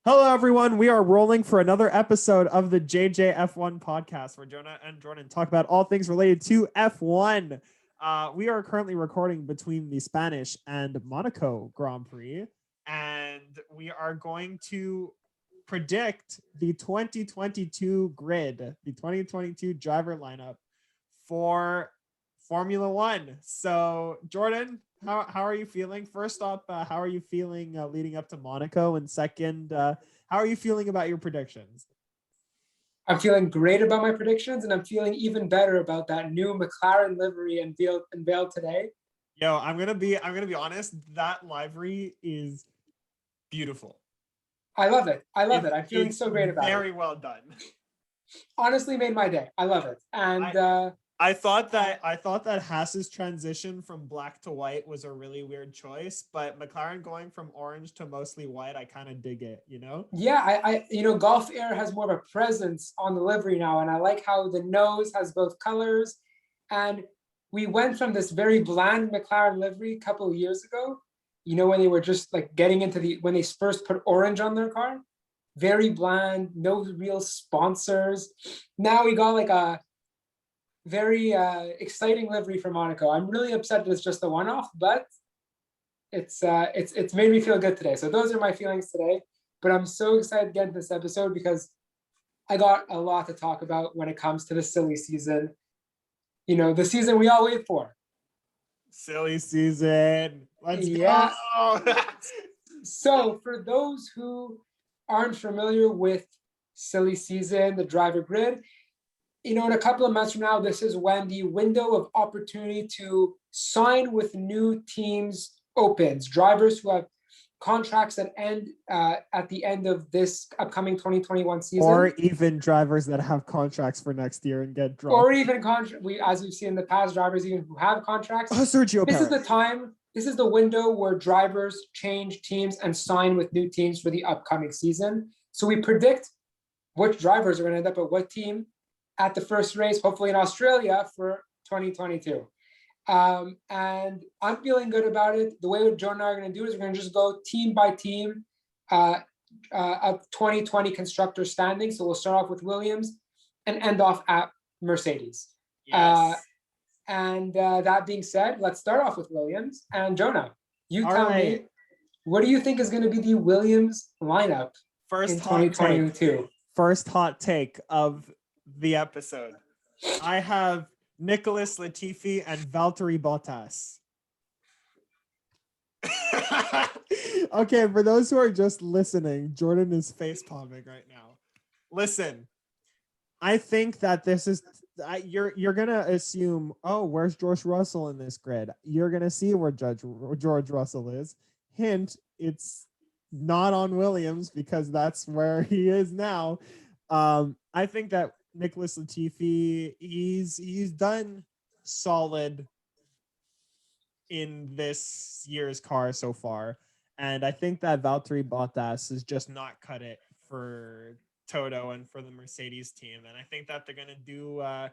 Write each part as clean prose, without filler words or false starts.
Hello, everyone. We are rolling for another episode of the JJF1 podcast where Jonah and Jordan talk about all things related to F1. We are currently recording between the Spanish and Monaco Grand Prix, and we are going to predict the 2022 grid, the 2022 driver lineup for Formula One. So, Jordan, how are you feeling? First up, how are you feeling leading up to Monaco? And second, how are you feeling about your predictions? I'm feeling great about my predictions, and I'm feeling even better about that new McLaren livery unveiled today. Yo, I'm gonna be honest. That livery is beautiful. I love it. I love it. I'm feeling It's so great about it. very well done. Honestly, made my day. I love it. And I thought that Haas's transition from black to white was a really weird choice, but McLaren going from orange to mostly white, I kind of dig it, you know? yeah, Golf Air has more of a presence on the livery now, and I like how the nose has both colors. And we went from this very bland McLaren livery a couple of years ago, when they were just like getting into when they first put orange on their car, very bland, no real sponsors. Now we got like a very exciting livery for Monaco. I'm really upset that it's just a one-off, but it's made me feel good today. So those are my feelings today. But I'm so excited to get into this episode because I got a lot to talk about when it comes to the silly season. The season we all wait for. Silly season. Let's Yeah. go. So for those who aren't familiar with silly season, the driver grid, in a couple of months from now, this is when the window of opportunity to sign with new teams opens. Drivers who have contracts that end at the end of this upcoming 2021 season. Or even drivers that have contracts for next year and get dropped. Or even as we've seen in the past, drivers even who have contracts. Sergio This Perez. is the time, this is the window where drivers change teams and sign with new teams for the upcoming season. So we predict which drivers are going to end up at what team at the first race, hopefully in Australia for 2022. And I'm feeling good about it. The way Joe and I are going to do is we're going to just go team by team of 2020 constructor standing. So we'll start off with Williams and end off at Mercedes. Yes. That being said, let's start off with Williams. And Jonah, you tell me, what do you think is going to be the Williams lineup in 2022? First hot take of the episode. I have Nicholas Latifi and Valtteri Bottas. Okay, for those who are just listening, Jordan is face palming right now. Listen, I think that this is you're gonna assume, oh, where's George Russell in this grid? You're gonna see where George Russell is. Hint, it's not on Williams because that's where he is now. I think that Nicholas Latifi, he's done solid in this year's car so far, and I think that Valtteri Bottas is just not cut it for Toto and for the Mercedes team, and I think that they're gonna do a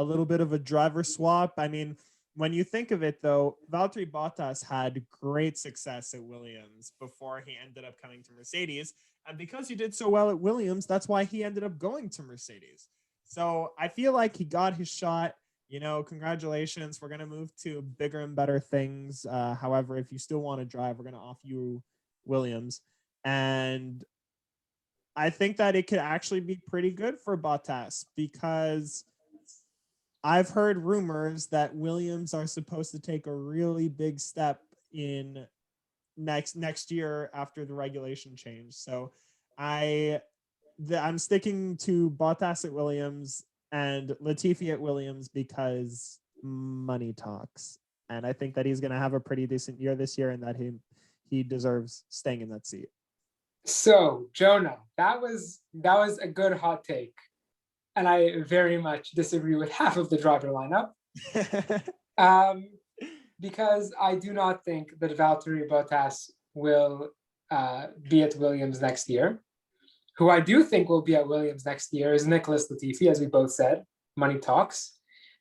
little bit of a driver swap. I mean, when you think of it, though, Valtteri Bottas had great success at Williams before he ended up coming to Mercedes. And because he did so well at Williams, that's why he ended up going to Mercedes. So I feel like he got his shot. Congratulations. We're going to move to bigger and better things. However, if you still want to drive, we're going to offer you Williams. And I think that it could actually be pretty good for Bottas because I've heard rumors that Williams are supposed to take a really big step in next year after the regulation change. So I'm sticking to Bottas at Williams and Latifi at Williams because money talks. And I think that he's going to have a pretty decent year this year and that he deserves staying in that seat. So, Jonah, that was a good hot take. And I very much disagree with half of the driver lineup. Because I do not think that Valtteri Bottas will be at Williams next year. Who I do think will be at Williams next year is Nicholas Latifi, as we both said, money talks.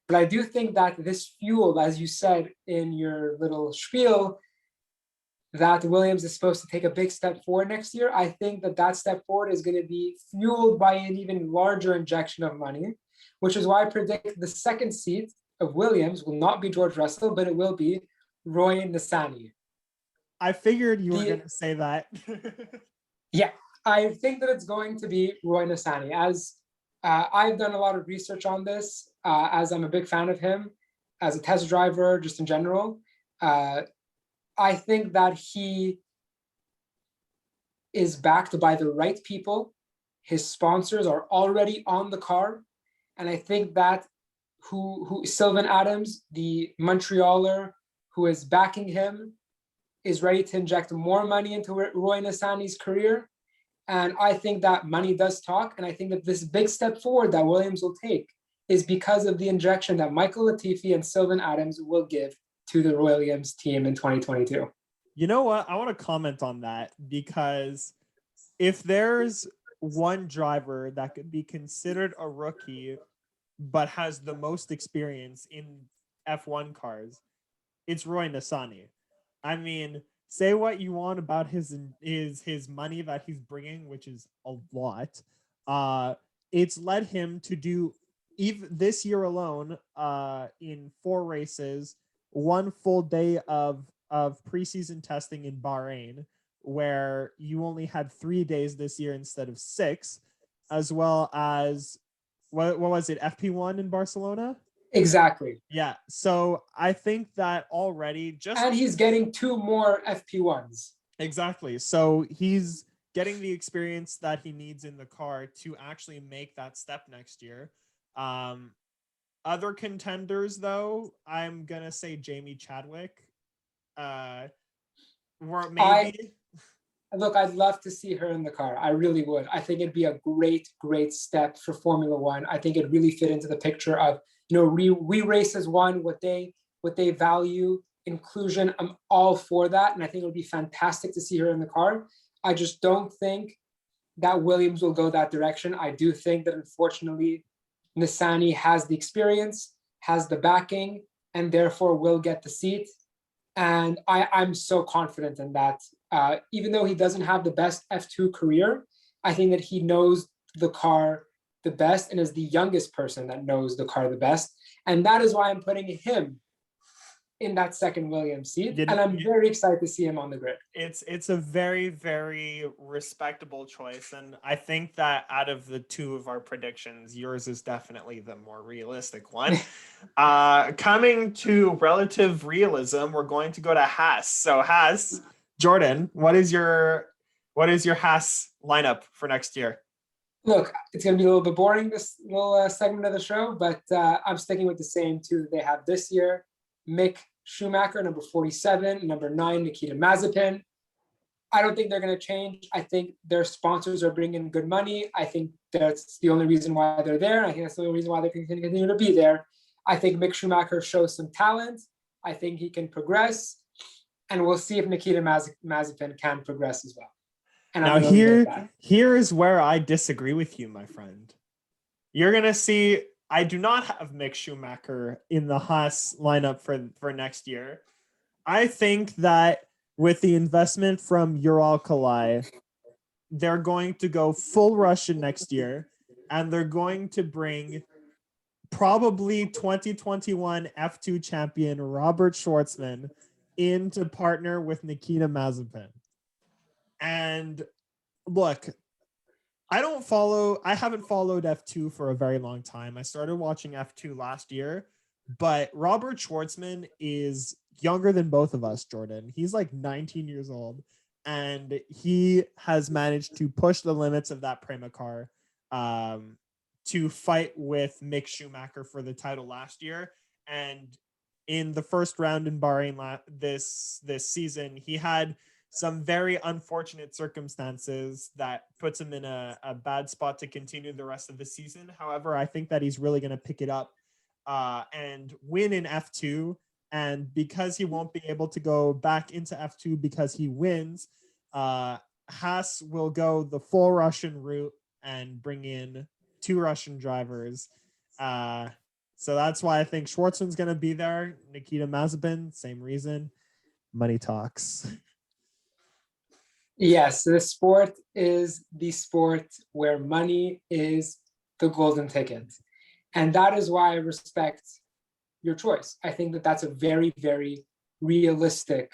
But I do think that this fuel, as you said in your little spiel, that Williams is supposed to take a big step forward next year. I think that step forward is going to be fueled by an even larger injection of money, which is why I predict the second seat of Williams will not be George Russell, but it will be Roy Nissany. I figured you were going to say that. Yeah, I think that it's going to be Roy Nissany. As I've done a lot of research on this, as I'm a big fan of him as a test driver, just in general. I think that he is backed by the right people. His sponsors are already on the car. And I think that who Sylvan Adams, the Montrealer who is backing him, is ready to inject more money into Roy Nissany's career. And I think that money does talk. And I think that this big step forward that Williams will take is because of the injection that Michael Latifi and Sylvan Adams will give to the Williams team in 2022. You know what? I want to comment on that, because if there's one driver that could be considered a rookie but has the most experience in F1 cars, it's Roy Nissany. I mean, say what you want about his money that he's bringing, which is a lot. It's led him to do, even this year alone, in 4 races, 1 full day of preseason testing in Bahrain, where you only had 3 days this year instead of 6, as well as what was it, FP1 in Barcelona? Exactly. Yeah. So I think that already and he's getting 2 more FP1s. Exactly. So he's getting the experience that he needs in the car to actually make that step next year. Other contenders, though, I'm gonna say Jamie Chadwick. Or maybe. Look, I'd love to see her in the car. I really would. I think it'd be a great, great step for Formula One. I think it really fit into the picture of, we race as one, what they value, inclusion. I'm all for that. And I think it would be fantastic to see her in the car. I just don't think that Williams will go that direction. I do think that, unfortunately, Nissany has the experience, has the backing, and therefore will get the seat. And I'm so confident in that. Even though he doesn't have the best F2 career, I think that he knows the car the best and is the youngest person that knows the car the best. And that is why I'm putting him in that second Williams seat. And I'm very excited to see him on the grid. It's a very, very respectable choice. And I think that out of the 2 of our predictions, yours is definitely the more realistic one. Coming to relative realism, we're going to go to Haas. So Haas, Jordan, what is your Haas lineup for next year? Look, it's going to be a little bit boring, this little segment of the show, but I'm sticking with the same 2 that they have this year. Mick Schumacher, number 47, number 9, Nikita Mazepin. I don't think they're going to change. I think their sponsors are bringing good money. I think that's the only reason why they're there. I think that's the only reason why they can continue to be there. I think Mick Schumacher shows some talent. I think he can progress. And we'll see if Nikita Mazepin can progress as well. And now here is where I disagree with you, my friend. You're going to see, I do not have Mick Schumacher in the Haas lineup for next year. I think that with the investment from Uralkali, they're going to go full Russian next year, and they're going to bring probably 2021 F2 champion Robert Schwartzman in to partner with Nikita Mazepin. And look, I haven't followed F2 for a very long time. I started watching F2 last year, but Robert Schwartzman is younger than both of us, Jordan. He's like 19 years old, and he has managed to push the limits of that Prema car to fight with Mick Schumacher for the title last year. And in the first round in Bahrain this season, he had some very unfortunate circumstances that puts him in a bad spot to continue the rest of the season. However, I think that he's really going to pick it up and win in F2. And because he won't be able to go back into F2 because he wins, Haas will go the full Russian route and bring in 2 Russian drivers. So that's why I think Schwartzman's going to be there. Nikita Mazepin, same reason. Money talks. Yes, this sport is the sport where money is the golden ticket. And that is why I respect your choice. I think that that's a very, very realistic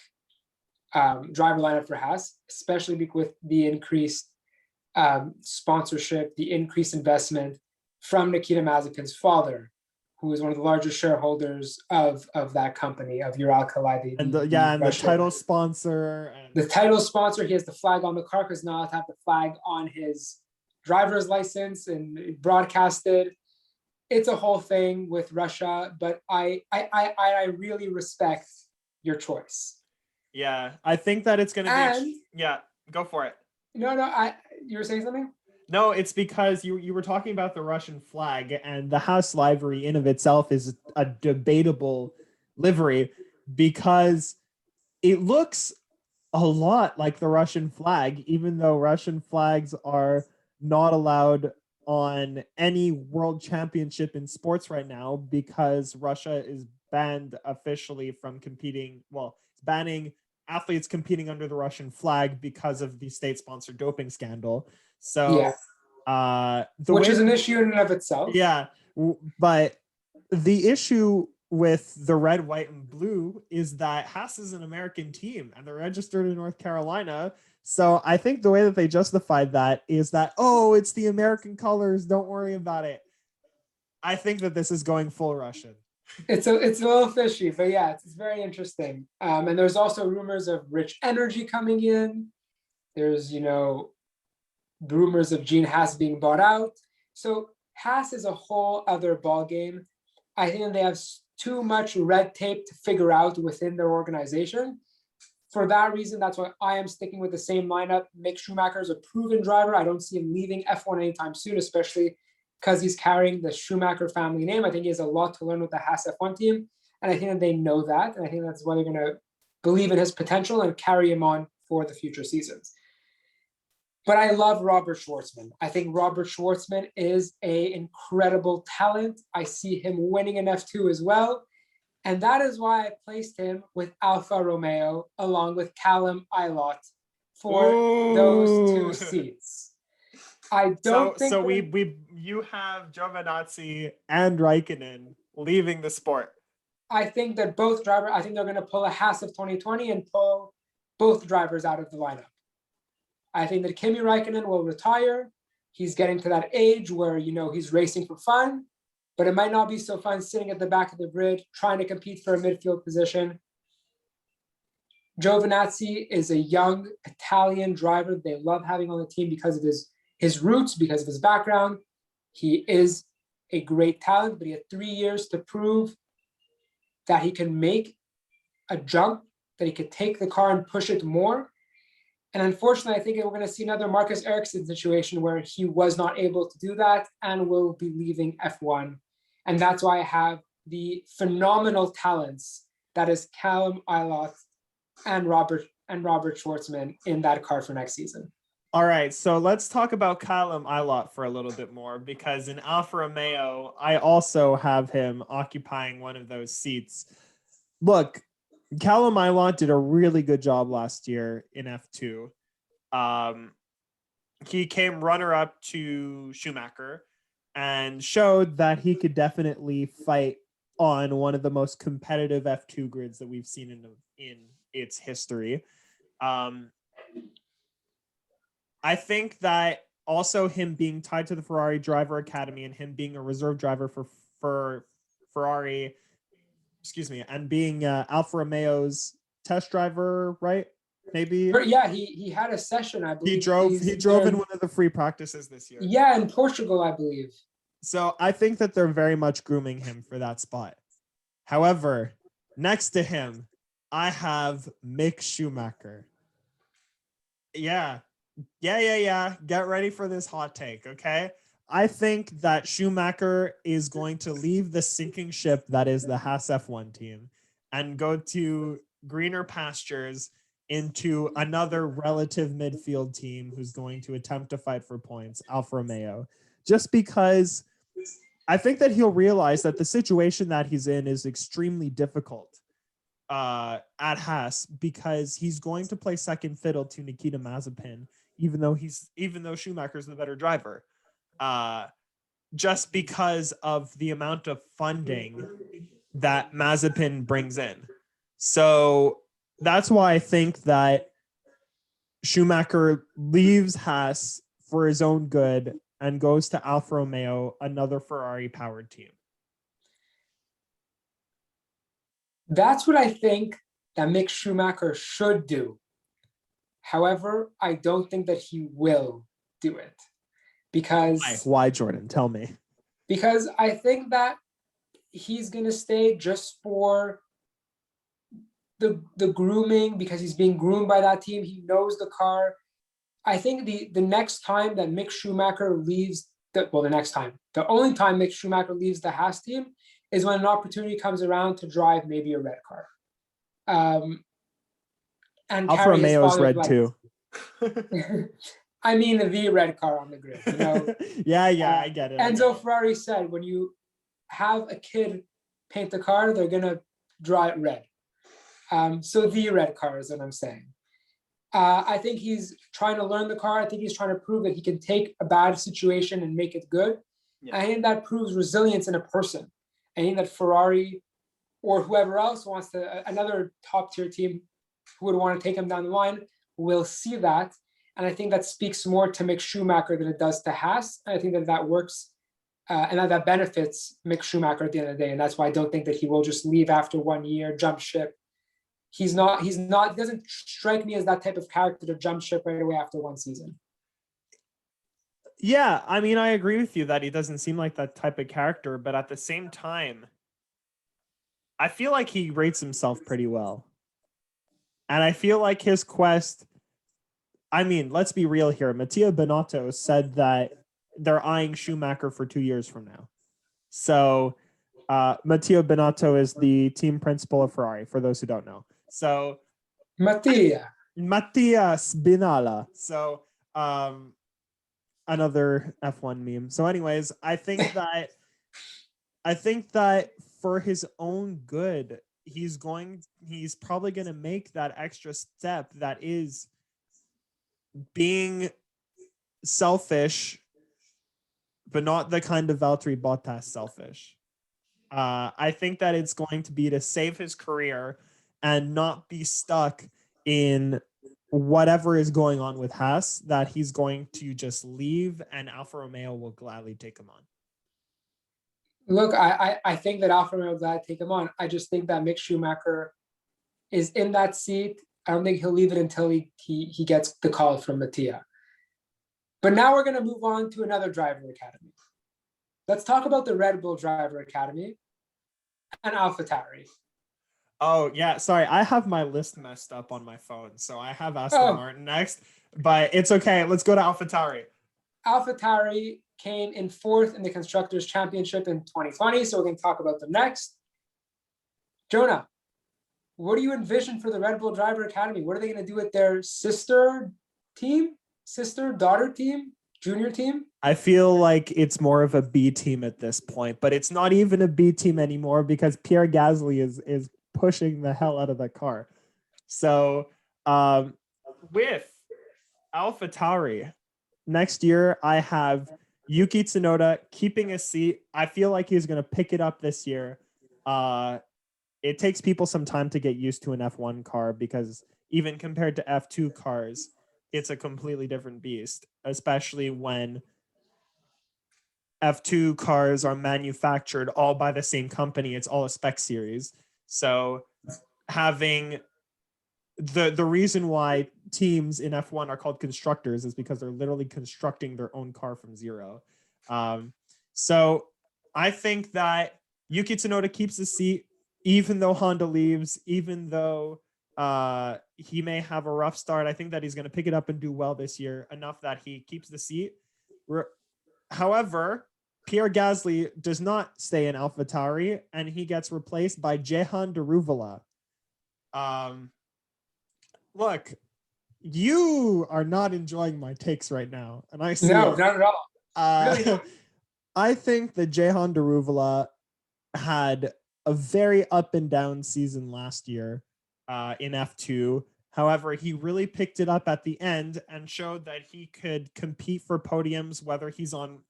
driver lineup for Haas, especially with the increased sponsorship, the increased investment from Nikita Mazepin's father, who is one of the largest shareholders of that company, of Uralkali, And the the Russian. title sponsor. And The title sponsor, he has the flag on the car because now I have the flag on his driver's license and broadcasted. It's a whole thing with Russia, but I really respect your choice. yeah, I think that it's going to be. Yeah, go for it. No, you were saying something? No, it's because you were talking about the Russian flag, and the Haas livery in of itself is a debatable livery because it looks a lot like the Russian flag, even though Russian flags are not allowed on any world championship in sports right now because Russia is banned officially from competing. Well, it's banning athletes competing under the Russian flag because of the state-sponsored doping scandal. So, yeah. Which is an issue in and of itself. Yeah, but the issue with the red, white, and blue is that Haas is an American team and they're registered in North Carolina. So I think the way that they justified that is that, oh, it's the American colors. Don't worry about it. I think that this is going full Russian. It's a little fishy, but yeah, it's very interesting. And there's also rumors of Rich Energy coming in. There's, rumors of Gene Haas being bought out. So Haas is a whole other ball game. I think they have too much red tape to figure out within their organization. For that reason, that's why I am sticking with the same lineup. Mick Schumacher is a proven driver. I don't see him leaving F1 anytime soon, especially because he's carrying the Schumacher family name. I think he has a lot to learn with the Haas F1 team. And I think that they know that. And I think that's why they're going to believe in his potential and carry him on for the future seasons. But I love Robert Schwartzman. I think Robert Schwartzman is an incredible talent. I see him winning an F2 as well. And that is why I placed him with Alfa Romeo along with Callum Ilott for those two seats. I don't think you have Giovinazzi and Raikkonen leaving the sport. I think that both drivers, I think they're going to pull a Haas of 2020 and pull both drivers out of the lineup. I think that Kimi Räikkönen will retire. He's getting to that age where, he's racing for fun, but it might not be so fun sitting at the back of the grid trying to compete for a midfield position. Giovinazzi is a young Italian driver they love having on the team because of his roots, because of his background. He is a great talent, but he had 3 years to prove that he can make a jump, that he could take the car and push it more. And unfortunately, I think we're going to see another Marcus Ericsson situation where he was not able to do that and will be leaving F1. And that's why I have the phenomenal talents that is Callum Ilott and Robert Schwartzman in that car for next season. All right, so let's talk about Callum Ilott for a little bit more because in Alfa Romeo, I also have him occupying one of those seats. Look, Callum Ilott did a really good job last year in F2. He came runner-up to Schumacher and showed that he could definitely fight on one of the most competitive F2 grids that we've seen in its history. I think that also him being tied to the Ferrari Driver Academy and him being a reserve driver for Ferrari, and being Alfa Romeo's test driver, right? Maybe. Yeah, he had a session, I believe. He drove in one of the free practices this year. Yeah, in Portugal, I believe. So I think that they're very much grooming him for that spot. However, next to him, I have Mick Schumacher. Yeah. Get ready for this hot take, okay? I think that Schumacher is going to leave the sinking ship that is the Haas F1 team and go to greener pastures into another relative midfield team who's going to attempt to fight for points, Alfa Romeo, just because I think that he'll realize that the situation that he's in is extremely difficult. at Haas because he's going to play second fiddle to Nikita Mazepin, even though Schumacher's the better driver. Just because of the amount of funding that Mazepin brings in. So that's why I think that Schumacher leaves Haas for his own good and goes to Alfa Romeo, another Ferrari powered team. That's what I think that Mick Schumacher should do. However, I don't think that he will do it because why Jordan? Tell me. Because I think that he's going to stay just for the grooming, because he's being groomed by that team. He knows the car. I think the next time that Mick Schumacher leaves, the only time Mick Schumacher leaves the Haas team is when an opportunity comes around to drive maybe a red car. And Alfa Romeo's red too. I mean the red car on the grid, you know. yeah, I get it. Enzo Ferrari said when you have a kid paint the car, they're gonna draw it red. So the red car is what I'm saying. I think he's trying to learn the car. I think he's trying to prove that he can take a bad situation and make it good. Yeah. I think that proves resilience in a person. I think that Ferrari or whoever else wants to, another top tier team who would want to take him down the line, will see that. And I think that speaks more to Mick Schumacher than it does to Haas. And I think that works and that benefits Mick Schumacher at the end of the day. And that's why I don't think that he will just leave after 1 year, jump ship. He doesn't strike me as that type of character to jump ship right away after one season. Yeah, I mean, I agree with you that he doesn't seem like that type of character, but at the same time, I feel like he rates himself pretty well. And I feel like his quest, I mean, let's be real here. Mattia Binotto said that they're eyeing Schumacher for 2 years from now. So Mattia Binotto is the team principal of Ferrari, for those who don't know. So Mattia Spinala. So another F1 meme. So anyways, I think that for his own good, he's probably going to make that extra step that is being selfish, but not the kind of Valtteri Bottas selfish. I think that it's going to be to save his career and not be stuck in whatever is going on with Haas, that he's going to just leave and Alfa Romeo will gladly take him on. Look, I think that Alfa Romeo will gladly take him on. I just think that Mick Schumacher is in that seat. I don't think he'll leave it until he gets the call from Mattia. But now we're going to move on to another driver academy. Let's talk about the Red Bull Driver Academy and AlphaTauri. Oh, yeah. Sorry, I have my list messed up on my phone. So I have Aston Martin next, but it's okay. Let's go to AlphaTauri. AlphaTauri came in 4th in the Constructors' Championship in 2020, so we're going to talk about them next. Jonah, what do you envision for the Red Bull Driver Academy? What are they going to do with their daughter team, junior team? I feel like it's more of a B team at this point, but it's not even a B team anymore because Pierre Gasly is pushing the hell out of the car. So with AlphaTauri, next year I have Yuki Tsunoda keeping a seat. I feel like he's going to pick it up this year. It takes people some time to get used to an F1 car because even compared to F2 cars, it's a completely different beast, especially when F2 cars are manufactured all by the same company. It's all a spec series. So having the reason why teams in F1 are called constructors is because they're literally constructing their own car from zero. So I think that Yuki Tsunoda keeps the seat, even though Honda leaves, even though he may have a rough start. I think that he's going to pick it up and do well this year, enough that he keeps the seat. However, Pierre Gasly does not stay in AlphaTauri, and he gets replaced by Jehan Daruvala. Look, you are not enjoying my takes right now, and I see no, it. not at all. Really not. I think that Jehan Daruvala had a very up and down season last year. in F2. However, he really picked it up at the end and showed that he could compete for podiums, whether he's on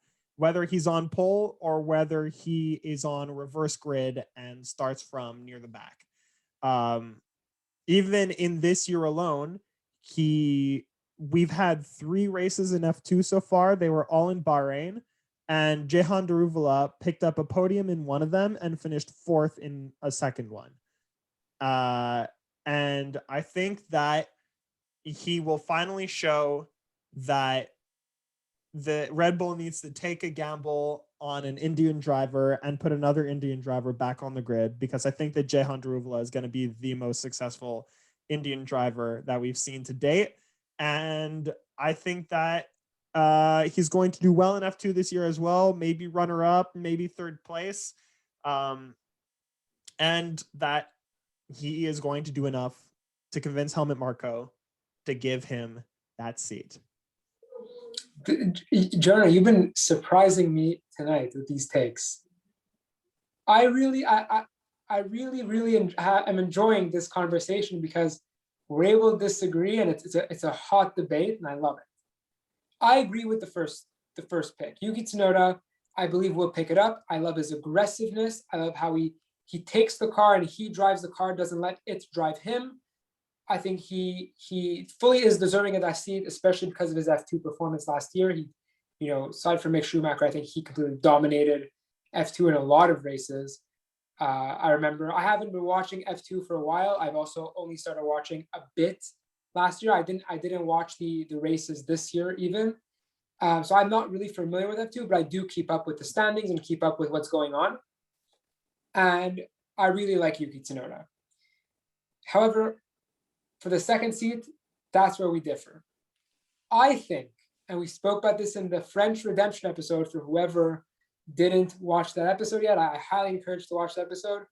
pole or whether he is on reverse grid and starts from near the back. Even in this year alone, we've had 3 races in F2 so far. They were all in Bahrain, and Jehan Daruvula picked up a podium in one of them and finished 4th in a second one. And I think that he will finally show that the Red Bull needs to take a gamble on an Indian driver and put another Indian driver back on the grid, because I think that Jehan Daruvula is going to be the most successful Indian driver that we've seen to date. And I think that he's going to do well in F2 this year as well, maybe runner up, maybe 3rd place. And that he is going to do enough to convince Helmut Marko to give him that seat. Jonah, you've been surprising me tonight with these takes. I really am enjoying this conversation because we're able to disagree, and it's a hot debate, and I love it. I agree with the first pick. Yuki Tsunoda, I believe, will pick it up. I love his aggressiveness. I love how he takes the car and he drives the car, doesn't let it drive him. I think he fully is deserving of that seat, especially because of his F2 performance last year. He, aside from Mick Schumacher, I think he completely dominated F2 in a lot of races. I remember I haven't been watching F2 for a while. I've also only started watching a bit last year. I didn't watch the races this year even. So I'm not really familiar with F2, but I do keep up with the standings and keep up with what's going on. And I really like Yuki Tsunoda. However, for the second seat, that's where we differ. I think, and we spoke about this in the French Redemption episode, for whoever didn't watch that episode yet, I highly encourage to watch the episode,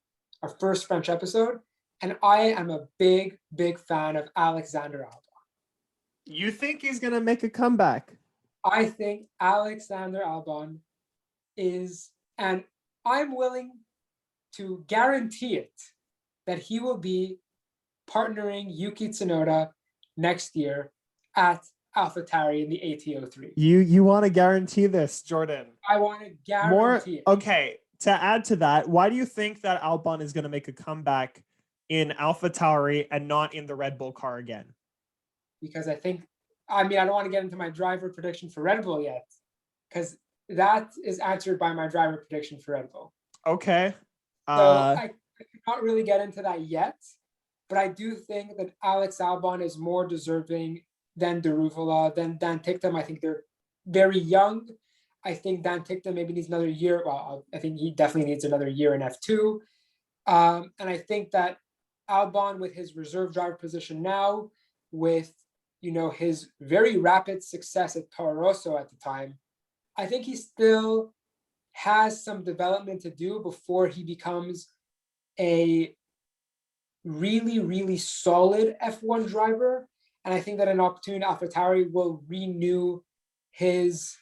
our first French episode. And I am a big, big fan of Alexander Albon. You think he's going to make a comeback? I think Alexander Albon is, and I'm willing to guarantee it, that he will be partnering Yuki Tsunoda next year at AlphaTauri in the AT03. You want to guarantee this, Jordan? I want to guarantee it. Okay, to add to that, why do you think that Albon is going to make a comeback in AlphaTauri and not in the Red Bull car again? Because I don't want to get into my driver prediction for Red Bull yet, because that is answered by my driver prediction for Red Bull. Okay. So I can't really get into that yet, but I do think that Alex Albon is more deserving than Daruvula, than Dan Ticktum. I think they're very young. I think Dan Ticktum maybe needs another year. Well, I think he definitely needs another year in F2. And I think that Albon, with his reserve driver position now, with his very rapid success at Toro Rosso at the time, I think he still has some development to do before he becomes a really, really solid F1 driver. And I think that an opportunity at AlphaTauri will renew his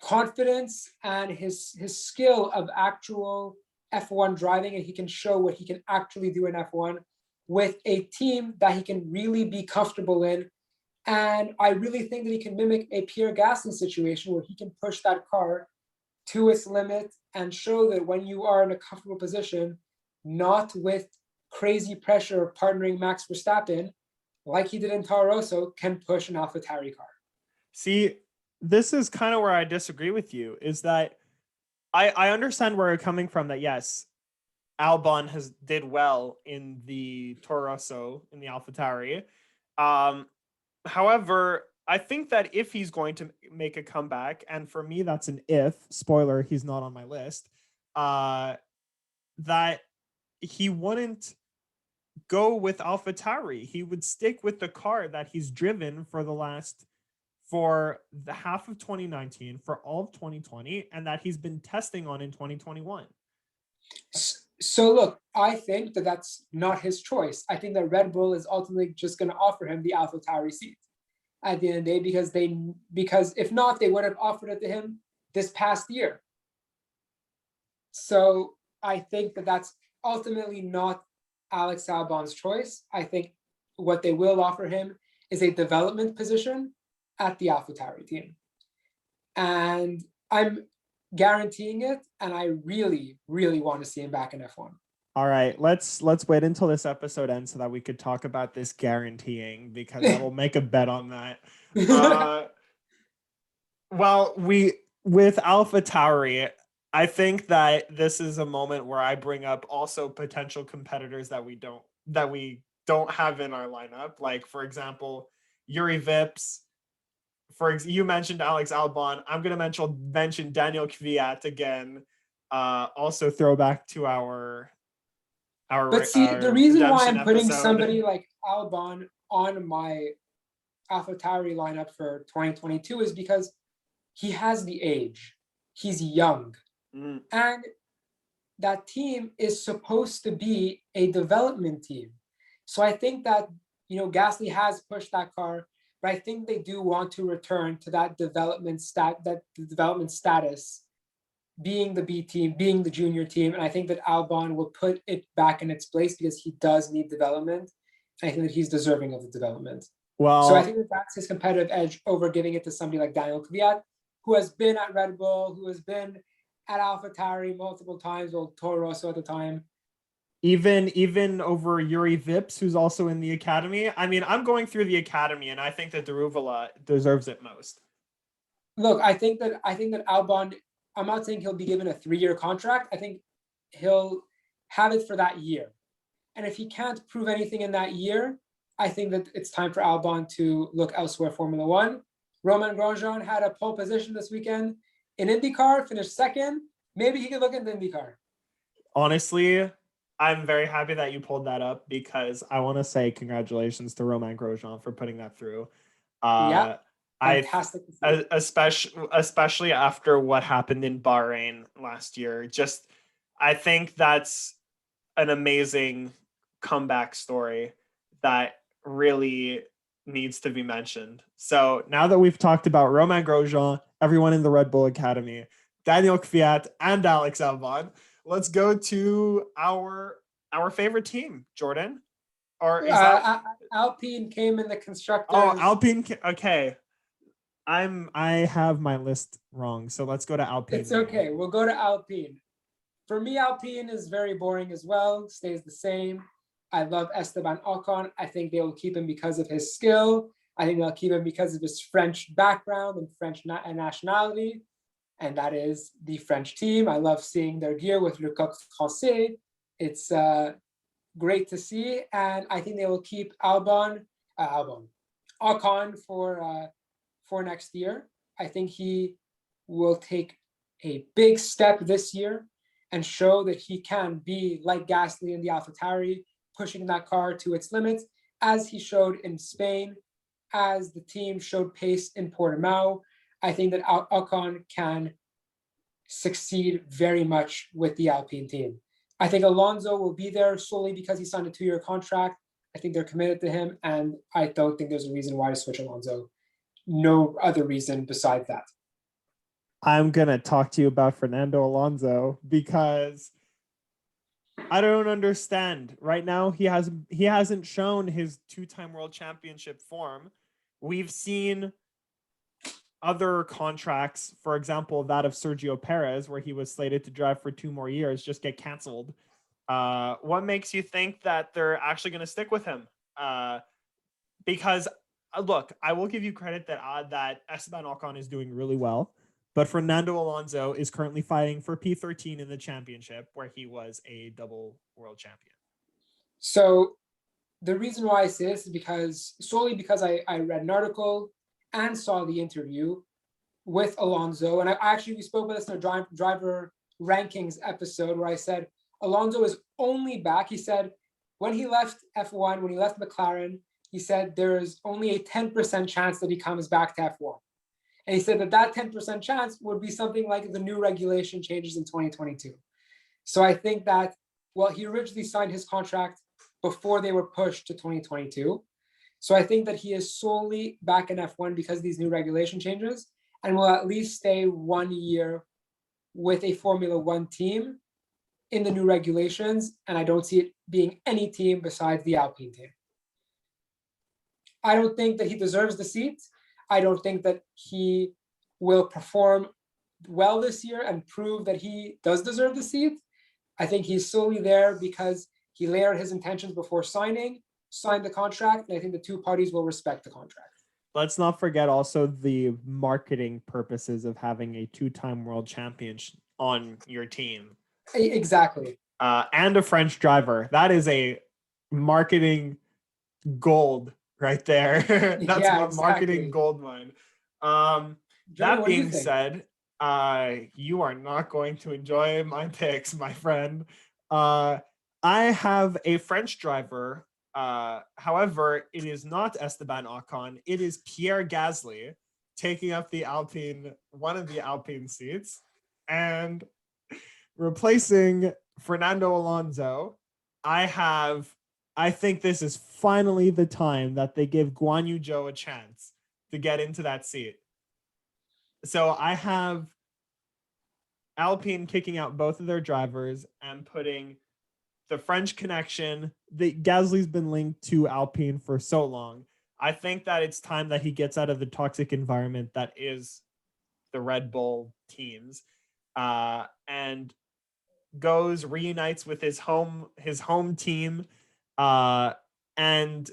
confidence and his skill of actual F1 driving, and he can show what he can actually do in F1 with a team that he can really be comfortable in. And I really think that he can mimic a Pierre Gasly situation where he can push that car to its limit and show that when you are in a comfortable position, not with crazy pressure of partnering Max Verstappen, like he did in Toro Rosso, can push an AlphaTauri car. See, this is kind of where I disagree with you, is that I understand where you're coming from, that yes, Albon did well in the Toro Rosso, in the AlphaTauri. However, I think that if he's going to make a comeback, and for me that's an if, spoiler, he's not on my list, that he wouldn't go with AlphaTauri. He would stick with the car that he's driven for the half of 2019, for all of 2020, and that he's been testing on in 2021. So look, I think that that's not his choice. I think that Red Bull is ultimately just going to offer him the AlphaTauri seat at the end of the day, because if not, they would have offered it to him this past year. So I think that that's ultimately not Alex Albon's choice. I think what they will offer him is a development position at the AlphaTauri team. And I'm guaranteeing it, and I really, really want to see him back in F1. All right, let's wait until this episode ends so that we could talk about this guaranteeing, because I will make a bet on that. Well, with AlphaTauri, I think that this is a moment where I bring up also potential competitors that we don't have in our lineup. Like, for example, Yuri Vips. You mentioned Alex Albon. I'm gonna mention Daniel Kvyat again. Also throwback to our But see, the reason why I'm putting episode. somebody like Albon on my AlphaTauri lineup for 2022 is because he has the age. He's young. And that team is supposed to be a development team. So I think that, Gasly has pushed that car, but I think they do want to return to that development status, being the B team, being the junior team. And I think that Albon will put it back in its place because he does need development. And I think that he's deserving of the development. Well, so I think that that's his competitive edge over giving it to somebody like Daniel Kvyat, who has been at Red Bull, who has been at AlphaTauri multiple times, or Toro Rosso at the time. Even over Yuri Vips, who's also in the academy. I mean, I'm going through the academy, and I think that Daruvala deserves it most. Look, I think that Albon, I'm not saying he'll be given a 3-year contract. I think he'll have it for that year. And if he can't prove anything in that year, I think that it's time for Albon to look elsewhere. Formula One. Romain Grosjean had a pole position this weekend in IndyCar, finished second. Maybe he could look at the IndyCar. Honestly, I'm very happy that you pulled that up, because I want to say congratulations to Romain Grosjean for putting that through. Yeah, fantastic. Especially after what happened in Bahrain last year. I think that's an amazing comeback story that really needs to be mentioned. So now that we've talked about Romain Grosjean, everyone in the Red Bull Academy, Daniel Kvyat, and Alex Albon, let's go to our favorite team, Jordan. Or is that Alpine came in the constructors? Oh, Alpine. Okay, I have my list wrong, so let's go to Alpine. It's okay. We'll go to Alpine. For me, Alpine is very boring as well. Stays the same. I love Esteban Ocon. I think they will keep him because of his skill. I think they'll keep him because of his French background and French nationality. And that is the French team. I love seeing their gear with Le Coq Français. It's great to see. And I think they will keep Ocon for next year. I think he will take a big step this year and show that he can be like Gasly in the AlphaTauri, pushing that car to its limits, as he showed in Spain, as the team showed pace in Portimao. I think that Ocon can succeed very much with the Alpine team. I think Alonso will be there solely because he signed a 2-year contract. I think they're committed to him, and I don't think there's a reason why to switch Alonso. No other reason besides that. I'm going to talk to you about Fernando Alonso, because I don't understand. Right now, he hasn't shown his 2-time world championship form. We've seen other contracts, for example, that of Sergio Perez, where he was slated to drive for 2 more years, just get canceled. What makes you think that they're actually going to stick with him? Because, look, I will give you credit that Esteban Ocon is doing really well, but Fernando Alonso is currently fighting for P13 in the championship, where he was a double world champion. So the reason why I say this is solely because I read an article and saw the interview with Alonso. And we spoke about this in a driver rankings episode, where I said Alonso is only back. He said when he left F1, when he left McLaren, he said there is only a 10% chance that he comes back to F1. And he said that 10% chance would be something like the new regulation changes in 2022. So I think that, he originally signed his contract before they were pushed to 2022. So I think that he is solely back in F1 because of these new regulation changes, and will at least stay 1 year with a Formula One team in the new regulations. And I don't see it being any team besides the Alpine team. I don't think that he deserves the seat. I don't think that he will perform well this year and prove that he does deserve the seat. I think he's solely there because he laid out his intentions before signed the contract, and I think the two parties will respect the contract. Let's not forget also the marketing purposes of having a two-time world champion on your team. Exactly. And a French driver. That is a marketing gold right there. That's a marketing gold mine. That being said, you are not going to enjoy my picks, my friend. I have a French driver. However, it is not Esteban Ocon. It is Pierre Gasly taking up one of the Alpine seats and replacing Fernando Alonso. I think this is finally the time that they give Guan Yu Zhou a chance to get into that seat. So I have Alpine kicking out both of their drivers and putting the French connection. Gasly's been linked to Alpine for so long. I think that it's time that he gets out of the toxic environment that is the Red Bull teams, and reunites with his home team. And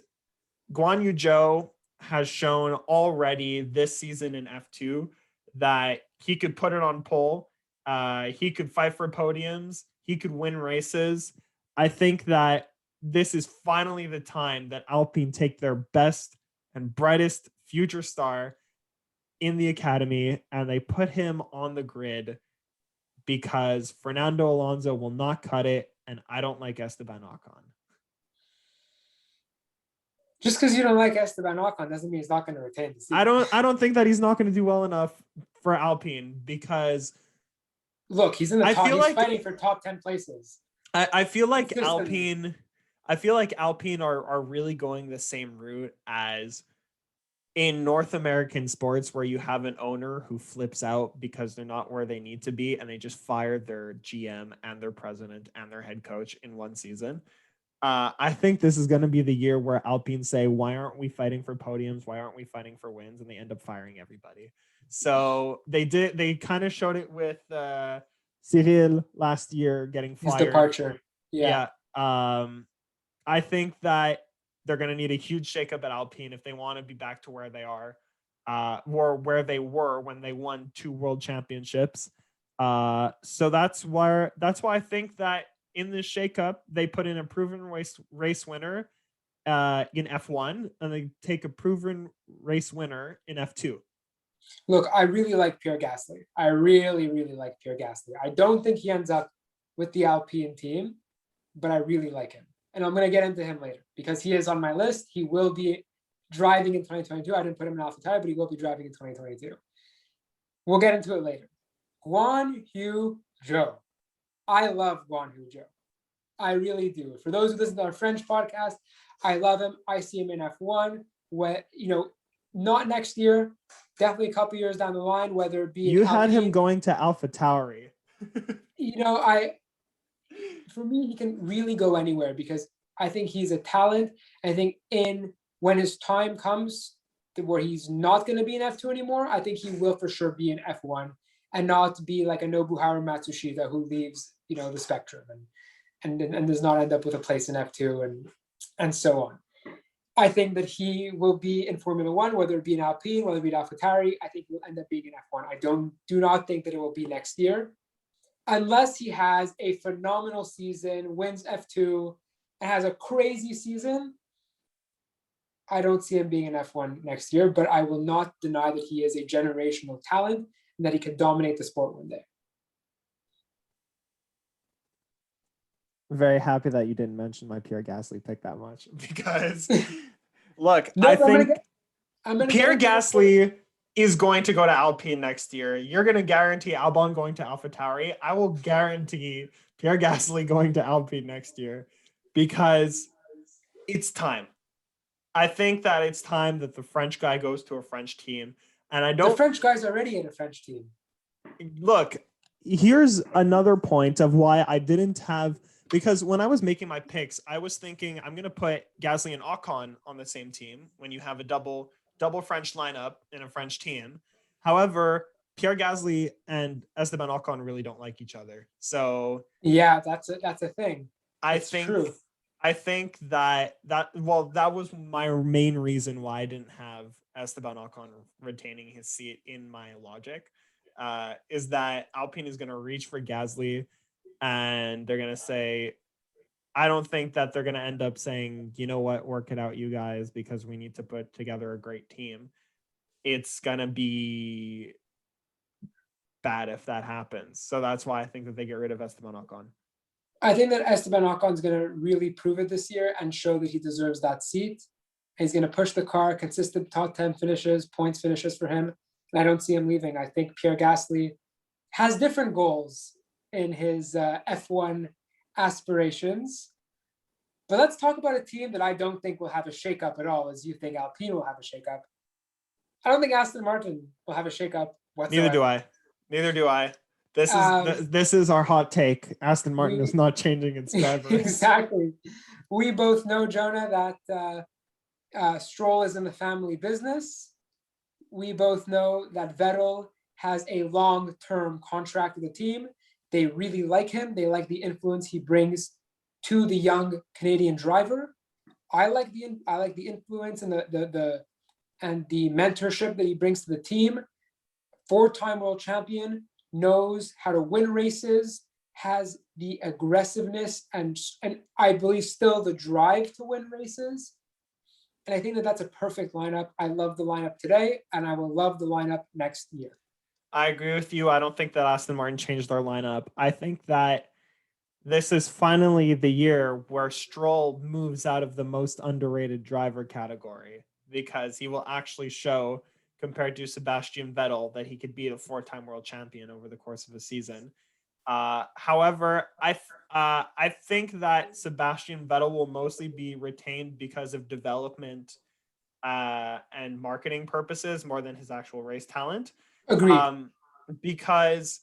Guan Yu Zhou has shown already this season in F2 that he could put it on pole. He could fight for podiums. He could win races. I think that this is finally the time that Alpine take their best and brightest future star in the academy and they put him on the grid because Fernando Alonso will not cut it, and I don't like Esteban Ocon. Just because you don't like Esteban Ocon doesn't mean he's not going to retain the seat. I don't think that he's not going to do well enough for Alpine because look, he's in the top. He's fighting for top 10 places. I feel like Alpine are really going the same route as in North American sports, where you have an owner who flips out because they're not where they need to be and they just fire their GM and their president and their head coach in one season. I think this is going to be the year where Alpine say, why aren't we fighting for podiums? Why aren't we fighting for wins? And they end up firing everybody. So they kind of showed it with Cyril last year getting fired. His departure. Yeah. I think that they're going to need a huge shakeup at Alpine if they want to be back to where they are, or where they were when they won 2 world championships. So that's why I think that in this shakeup, they put in a proven race winner in F1, and they take a proven race winner in F2. Look, I really like Pierre Gasly. I really, really like Pierre Gasly. I don't think he ends up with the Alpine team, but I really like him. And I'm going to get into him later because he is on my list. He will be driving in 2022. I didn't put him in AlphaTauri, but he will be driving in 2022. We'll get into it later. Guan Yu Zhou. I love Guan Yu Zhou. I really do. For those who listen to our French podcast, I love him. I see him in F1. Not next year, definitely a couple years down the line, whether it be you had him going to AlphaTauri. For me, he can really go anywhere because I think he's a talent. I think when his time comes where he's not going to be in F2 anymore, I think he will for sure be in F1 and not be like a Nobuharu Matsushita who leaves, the spectrum and does not end up with a place in F2 and so on. I think that he will be in Formula One, whether it be in Alpine, whether it be in AlphaTauri. I think he'll end up being in F1. I do not think that it will be next year. Unless he has a phenomenal season, wins F2, and has a crazy season, I don't see him being in F1 next year, but I will not deny that he is a generational talent and that he can dominate the sport one day. Very happy that you didn't mention my Pierre Gasly pick that much because, look, Pierre Gasly is going to go to Alpine next year. You're going to guarantee Albon going to AlphaTauri. I will guarantee Pierre Gasly going to Alpine next year because it's time. I think that it's time that the French guy goes to a French team. And the French guy's already in a French team. Look, here's another point of why I didn't have Because when I was making my picks, I was thinking I'm going to put Gasly and Ocon on the same team when you have a double French lineup in a French team. However, Pierre Gasly and Esteban Ocon really don't like each other. So Yeah, that's a thing. I It's think true. that was my main reason why I didn't have Esteban Ocon retaining his seat in my logic. Is that Alpine is going to reach for Gasly and they're going to say, I don't think that they're going to end up saying, you know what, work it out, you guys, because we need to put together a great team. It's going to be bad if that happens. So that's why I think that they get rid of Esteban Ocon. I think that Esteban Ocon is going to really prove it this year and show that he deserves that seat. He's going to push the car, consistent top 10 finishes, points finishes for him. And I don't see him leaving. I think Pierre Gasly has different goals in his F1 aspirations. But let's talk about a team that I don't think will have a shakeup at all, as you think Alpine will have a shakeup. I don't think Aston Martin will have a shakeup whatsoever. Neither do I. This is our hot take. Aston Martin is not changing its drivers. Exactly. We both know, Jonah, that Stroll is in the family business. We both know that Vettel has a long-term contract with the team. They really like him. They like the influence he brings to the young Canadian driver. I like the influence and the mentorship that he brings to the team. 4-time world champion, knows how to win races, has the aggressiveness and I believe still the drive to win races. And I think that that's a perfect lineup. I love the lineup today, and I will love the lineup next year. I agree with you. I don't think that Aston Martin changed their lineup. I think that this is finally the year where Stroll moves out of the most underrated driver category because he will actually show, compared to Sebastian Vettel, that he could beat a 4-time world champion over the course of a season. However, I think that Sebastian Vettel will mostly be retained because of development and marketing purposes more than his actual race talent. Agreed. Because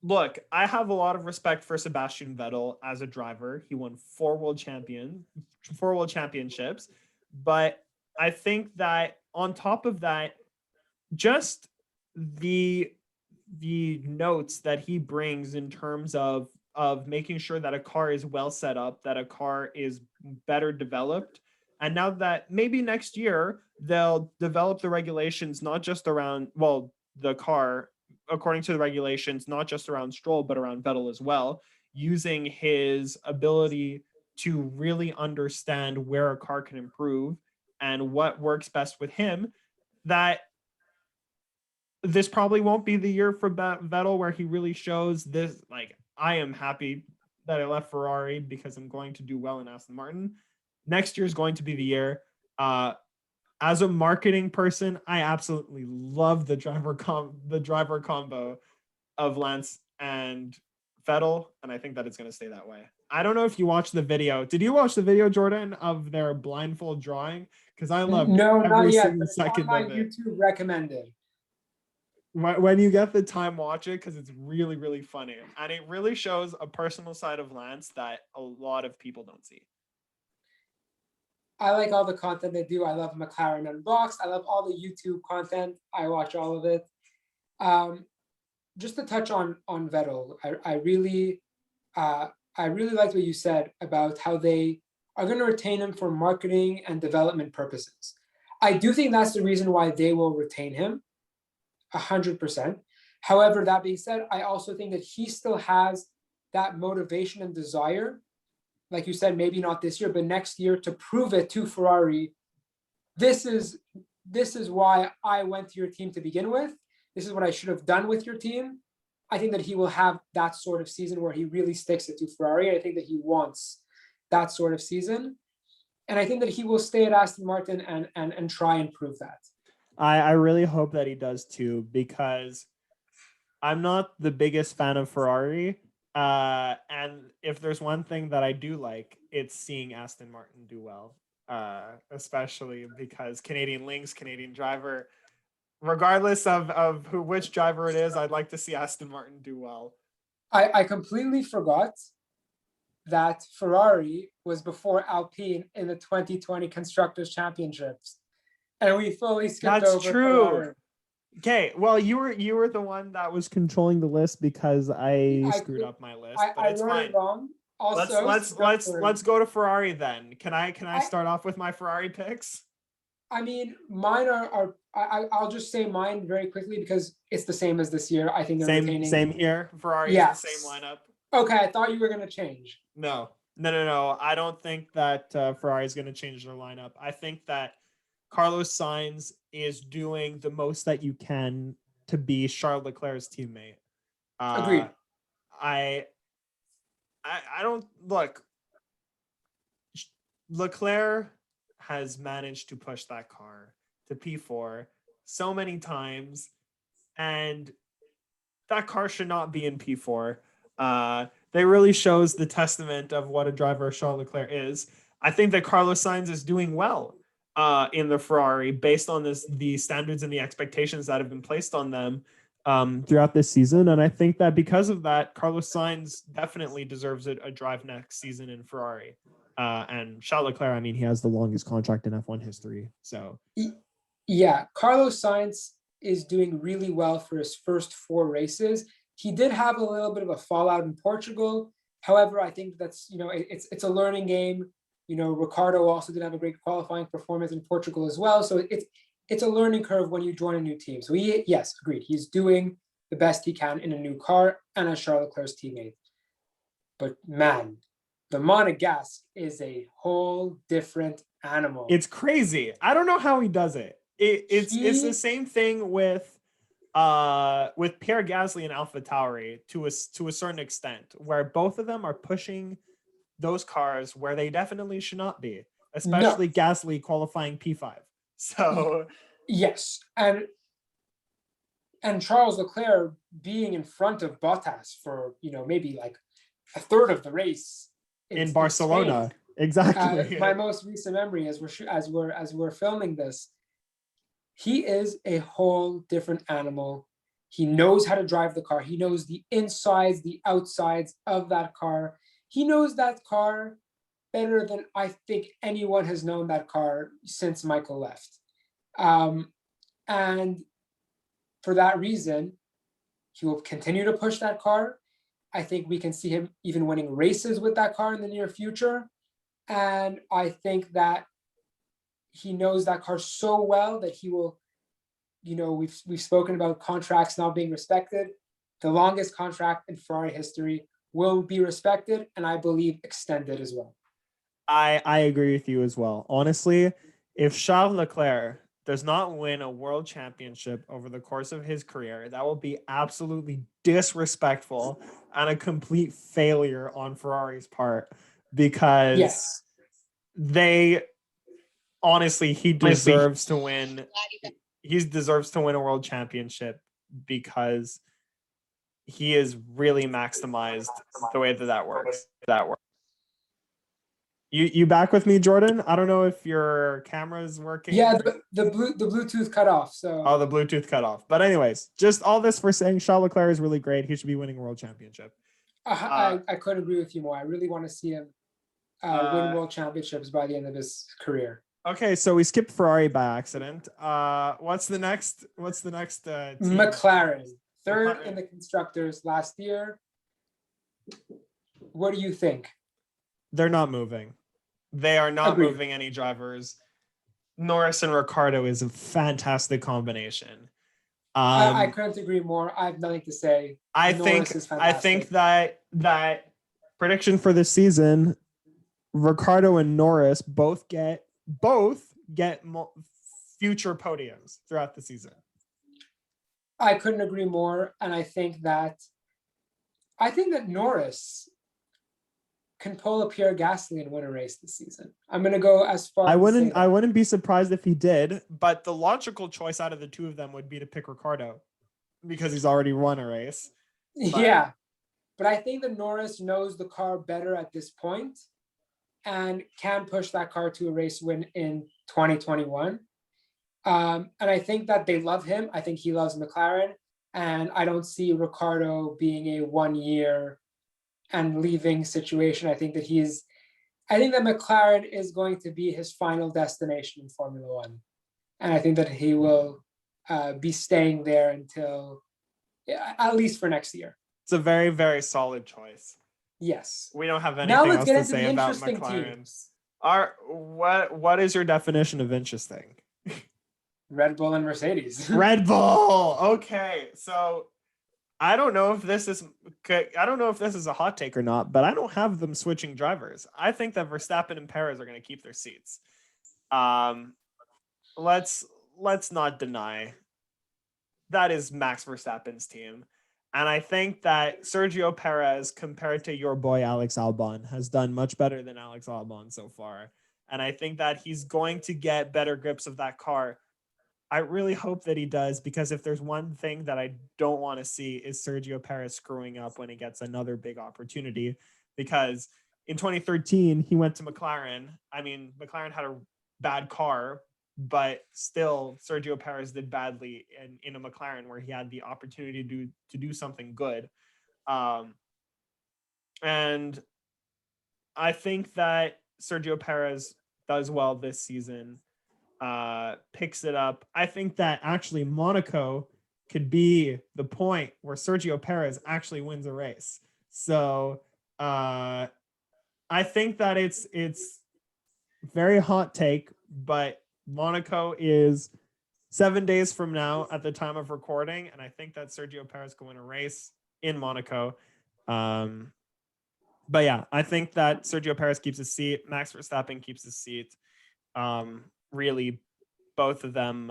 look, I have a lot of respect for Sebastian Vettel as a driver. He won 4 world championships, but I think that on top of that, just the notes that he brings in terms of making sure that a car is well set up, that a car is better developed. And now that maybe next year they'll develop the regulations not just around, the car, according to the regulations, not just around Stroll, but around Vettel as well, using his ability to really understand where a car can improve and what works best with him, that this probably won't be the year for Vettel where he really shows this. Like, I am happy that I left Ferrari because I'm going to do well in Aston Martin. Next year is going to be the year. As a marketing person, I absolutely love the driver combo of Lance and Vettel, and I think that it's going to stay that way. I don't know if you watched the video. Did you watch the video, Jordan, of their blindfold drawing? Because I loved every single second of it. YouTube recommended. When you get the time, watch it because it's really, really funny. And it really shows a personal side of Lance that a lot of people don't see. I like all the content they do. I love McLaren Unboxed. I love all the YouTube content. I watch all of it. Just to touch on Vettel, I really liked what you said about how they are going to retain him for marketing and development purposes. I do think that's the reason why they will retain him, 100%. However, that being said, I also think that he still has that motivation and desire, like you said, maybe not this year, but next year, to prove it to Ferrari. This is why I went to your team to begin with. This is what I should have done with your team. I think that he will have that sort of season where he really sticks it to Ferrari. I think that he wants that sort of season. And I think that he will stay at Aston Martin and try and prove that. I really hope that he does too, because I'm not the biggest fan of Ferrari. And if there's one thing that I do like, it's seeing Aston Martin do well, especially because Canadian links, Canadian driver, regardless of which driver it is, I'd like to see Aston Martin do well. I completely forgot that Ferrari was before Alpine in the 2020 Constructors Championships, and we fully skipped That's over true. Ferrari. Okay, well, you were the one that was controlling the list because I screwed up my list, but I it's wrote fine. it wrong. Also, Let's go to Ferrari then. Can I I start off with my Ferrari picks? I mean, mine are I'll just say mine very quickly because it's the same as this year. I think they're retaining. Same here. Ferrari's the Yes. same lineup. Okay, I thought you were gonna change. No. I don't think that Ferrari's going to change their lineup. I think that Carlos Sainz is doing the most that you can to be Charles Leclerc's teammate. Agreed. I don't look. Leclerc has managed to push that car to P4 so many times, and that car should not be in P4. That really shows the testament of what a driver Charles Leclerc is. I think that Carlos Sainz is doing well in the Ferrari based on the standards and the expectations that have been placed on them throughout this season. And I think that because of that, Carlos Sainz definitely deserves a drive next season in Ferrari. And Charles Leclerc, I mean, he has the longest contract in F1 history. So, yeah, Carlos Sainz is doing really well for his first 4 races. He did have a little bit of a fallout in Portugal. However, I think that's, it's a learning game. Ricardo also did have a great qualifying performance in Portugal as well. So it's a learning curve when you join a new team. So yes, agreed. He's doing the best he can in a new car and as Charles Leclerc's teammate. But man, the Monegasque is a whole different animal. It's crazy. I don't know how he does it. It's the same thing with Pierre Gasly and AlphaTauri to a certain extent, where both of them are pushing those cars where they definitely should not be, especially Gasly qualifying P5. So yes, and Charles Leclerc being in front of Bottas for maybe like a third of the race in Barcelona. Spain. Exactly. My most recent memory as we're filming this, he is a whole different animal. He knows how to drive the car. He knows the insides, the outsides of that car. He knows that car better than I think anyone has known that car since Michael left. And for that reason, he will continue to push that car. I think we can see him even winning races with that car in the near future. And I think that he knows that car so well that he will, we've spoken about contracts not being respected. The longest contract in Ferrari history will be respected, and I believe extended as well. I agree with you as well. Honestly, if Charles Leclerc does not win a world championship over the course of his career, that will be absolutely disrespectful and a complete failure on Ferrari's part, because they honestly, he deserves to win. He deserves to win a world championship because he is really maximized the way that works. You back with me, Jordan? I don't know if your camera is working. Yeah, the Bluetooth cut off. So the Bluetooth cut off. But anyways, just all this for saying Charles Leclerc is really great. He should be winning a world championship. I couldn't agree with you more. I really want to see him win world championships by the end of his career. Okay, so we skipped Ferrari by accident. What's the next team? McLaren, third in the constructors last year. What do you think? They're not moving. They are not moving any drivers. Norris and Ricardo is a fantastic combination. I couldn't agree more. I have nothing to say. I think that prediction for this season, Ricardo and Norris both get future podiums throughout the season. I couldn't agree more, and I think that Norris can pull a Pierre Gasly and win a race this season. I'm going to go as far. I wouldn't be surprised if he did, but the logical choice out of the two of them would be to pick Ricardo because he's already won a race. But I think that Norris knows the car better at this point and can push that car to a race win in 2021. And I think that they love him. I think he loves McLaren, and I don't see Ricardo being a 1 year and leaving situation. I think that McLaren is going to be his final destination in Formula One. And I think that he will be staying there until at least for next year. It's a very, very solid choice. Yes. We don't have Now anything let's else get to into the say about interesting McLaren. teams. What is your definition of interesting? Red Bull and Mercedes. Red Bull. Okay, so I don't know if this is a hot take or not, but I don't have them switching drivers. I think that Verstappen and Perez are going to keep their seats. Let's not deny that is Max Verstappen's team. And I think that Sergio Perez, compared to your boy Alex Albon, has done much better than Alex Albon so far. And I think that he's going to get better grips of that car. I really hope that he does, because if there's one thing that I don't want to see is Sergio Perez screwing up when he gets another big opportunity. Because in 2013, he went to McLaren. I mean, McLaren had a bad car, but still Sergio Perez did badly in a McLaren where he had the opportunity to do something good. And I think that Sergio Perez does well this season, picks it up. I think that actually Monaco could be the point where Sergio Perez actually wins a race. So I think that it's very hot take, but Monaco is 7 days from now at the time of recording, and I think that Sergio Perez can win a race in Monaco. But yeah, I think that Sergio Perez keeps his seat. Max Verstappen keeps his seat. Really, both of them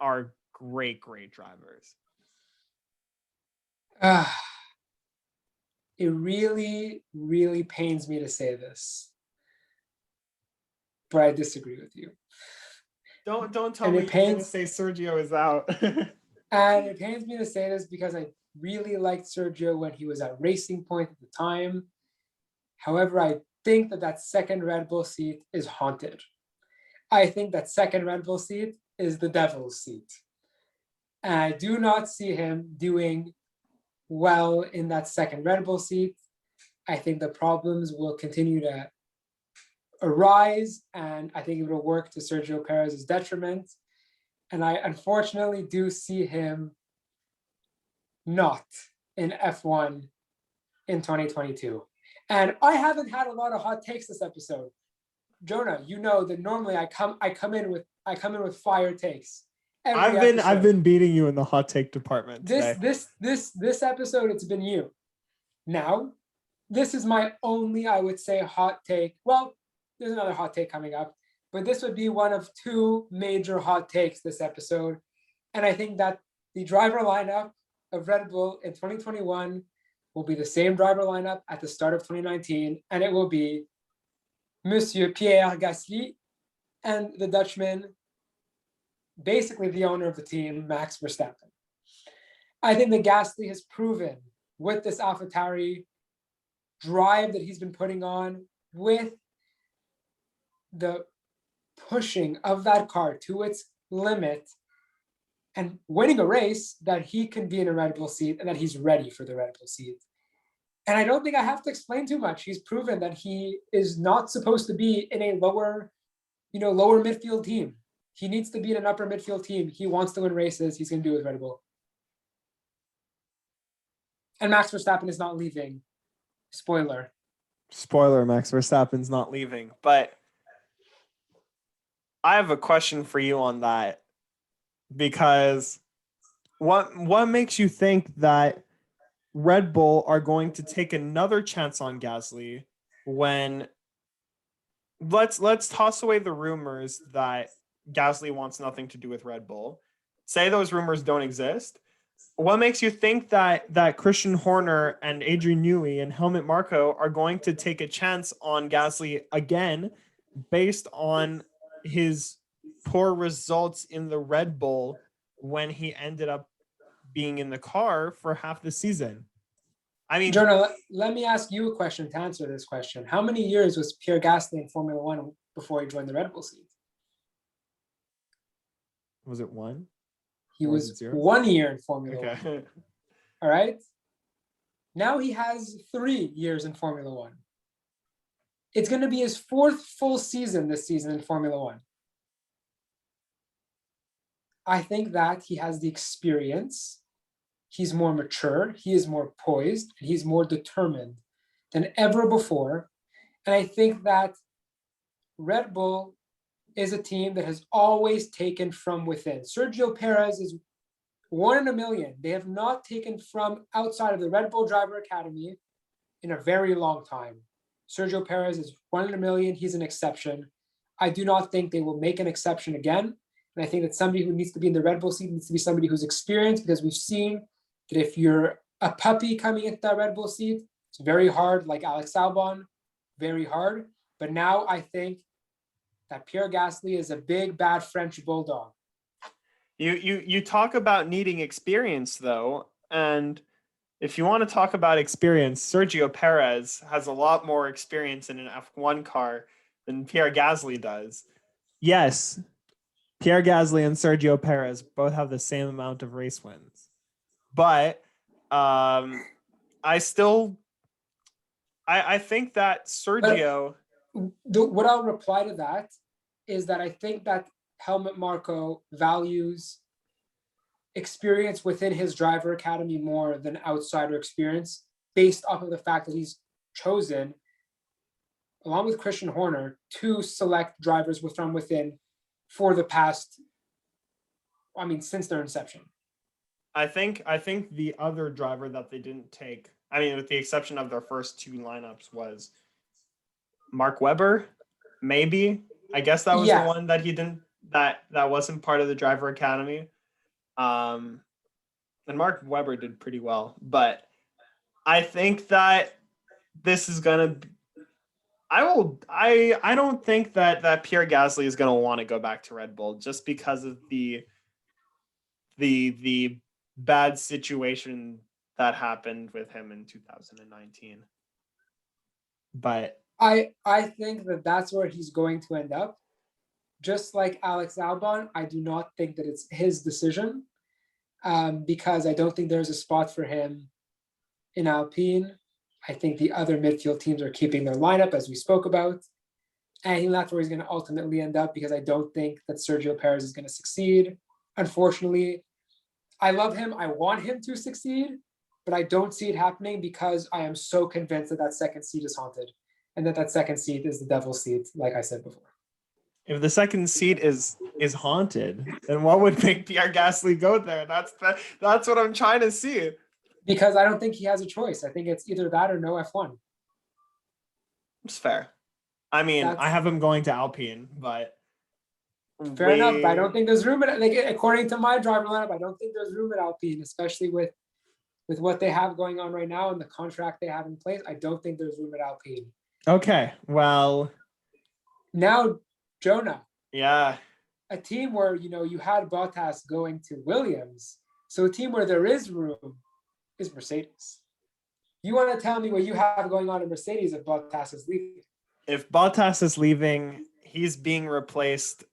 are great drivers. It really, really pains me to say this, but I disagree with you. Don't tell me you're going to say Sergio is out. And it pains me to say this because I really liked Sergio when he was at Racing Point at the time. However, I think that second Red Bull seat is haunted. I think that second Red Bull seat is the devil's seat. And I do not see him doing well in that second Red Bull seat. I think the problems will continue to arise, and I think it will work to Sergio Perez's detriment. And I unfortunately do see him not in F1 in 2022. And I haven't had a lot of hot takes this episode. Jonah, you know that normally I come in with fire takes. I've been beating you in the hot take department today. This episode, it's been you. Now, this is my only, I would say, hot take. Well, there's another hot take coming up, but this would be one of two major hot takes this episode. And I think that the driver lineup of Red Bull in 2021 will be the same driver lineup at the start of 2019, and it will be Monsieur Pierre Gasly and the Dutchman, basically the owner of the team, Max Verstappen. I think that Gasly has proven with this AlphaTauri drive that he's been putting on, with the pushing of that car to its limit and winning a race, that he can be in a Red Bull seat and that he's ready for the Red Bull seat. And I don't think I have to explain too much. He's proven that he is not supposed to be in a lower midfield team. He needs to be in an upper midfield team. He wants to win races. He's going to do it with Red Bull. And Max Verstappen is not leaving. Spoiler, Max Verstappen's not leaving. But I have a question for you on that, because what makes you think that Red Bull are going to take another chance on Gasly when let's toss away the rumors that Gasly wants nothing to do with Red Bull. Say those rumors don't exist. What makes you think that Christian Horner and Adrian Newey and Helmut Marko are going to take a chance on Gasly again based on his poor results in the Red Bull when he ended up being in the car for half the season? I mean, Jonah, let me ask you a question to answer this question. How many years was Pierre Gasly in Formula One before he joined the Red Bull seat? Was it one? He was 1 year in Formula One. All right. Now he has 3 years in Formula One. It's going to be his 4th full season this season in Formula One. I think that he has the experience. He's more mature. He is more poised. And he's more determined than ever before. And I think that Red Bull is a team that has always taken from within. Sergio Perez is 1 in a million. They have not taken from outside of the Red Bull Driver Academy in a very long time. Sergio Perez is 1 in a million. He's an exception. I do not think they will make an exception again. And I think that somebody who needs to be in the Red Bull seat needs to be somebody who's experienced, because we've seen that if you're a puppy coming into that Red Bull seat, it's very hard, like Alex Albon, very hard. But now I think that Pierre Gasly is a big, bad French bulldog. You talk about needing experience, though, and if you want to talk about experience, Sergio Perez has a lot more experience in an F1 car than Pierre Gasly does. Yes, Pierre Gasly and Sergio Perez both have the same amount of race wins, but I think that Sergio. What I'll reply to that is that I think that Helmut Marko values experience within his driver academy more than outsider experience, based off of the fact that he's chosen, along with Christian Horner, to select drivers from within for the past, since their inception. I think the other driver that they didn't take, with the exception of their first 2 lineups, was Mark Webber, maybe. I guess that was the one that he didn't, that wasn't part of the driver academy. And Mark Webber did pretty well, but I think that this is gonna. I don't think that Pierre Gasly is gonna want to go back to Red Bull just because of the bad situation that happened with him in 2019. But I think that that's where he's going to end up. Just like Alex Albon, I do not think that it's his decision, because I don't think there's a spot for him in Alpine. I think the other midfield teams are keeping their lineup, as we spoke about. And I think that's where he's going to ultimately end up, because I don't think that Sergio Perez is going to succeed. Unfortunately, I love him. I want him to succeed, but I don't see it happening, because I am so convinced that second seat is haunted, and that second seat is the devil's seat, like I said before. If the second seat is haunted, then what would make Pierre Gasly go there? That's what I'm trying to see. Because I don't think he has a choice. I think it's either that or no F1. It's fair. I have him going to Alpine, but fair enough. But I don't think there's room at, according to my driver lineup, I don't think there's room at Alpine, especially with what they have going on right now and the contract they have in place. I don't think there's room at Alpine. Okay, well, now Jonah. Yeah. A team where you had Bottas going to Williams, so a team where there is room is Mercedes. You want to tell me what you have going on in Mercedes if Bottas is leaving? If Bottas is leaving, he's being replaced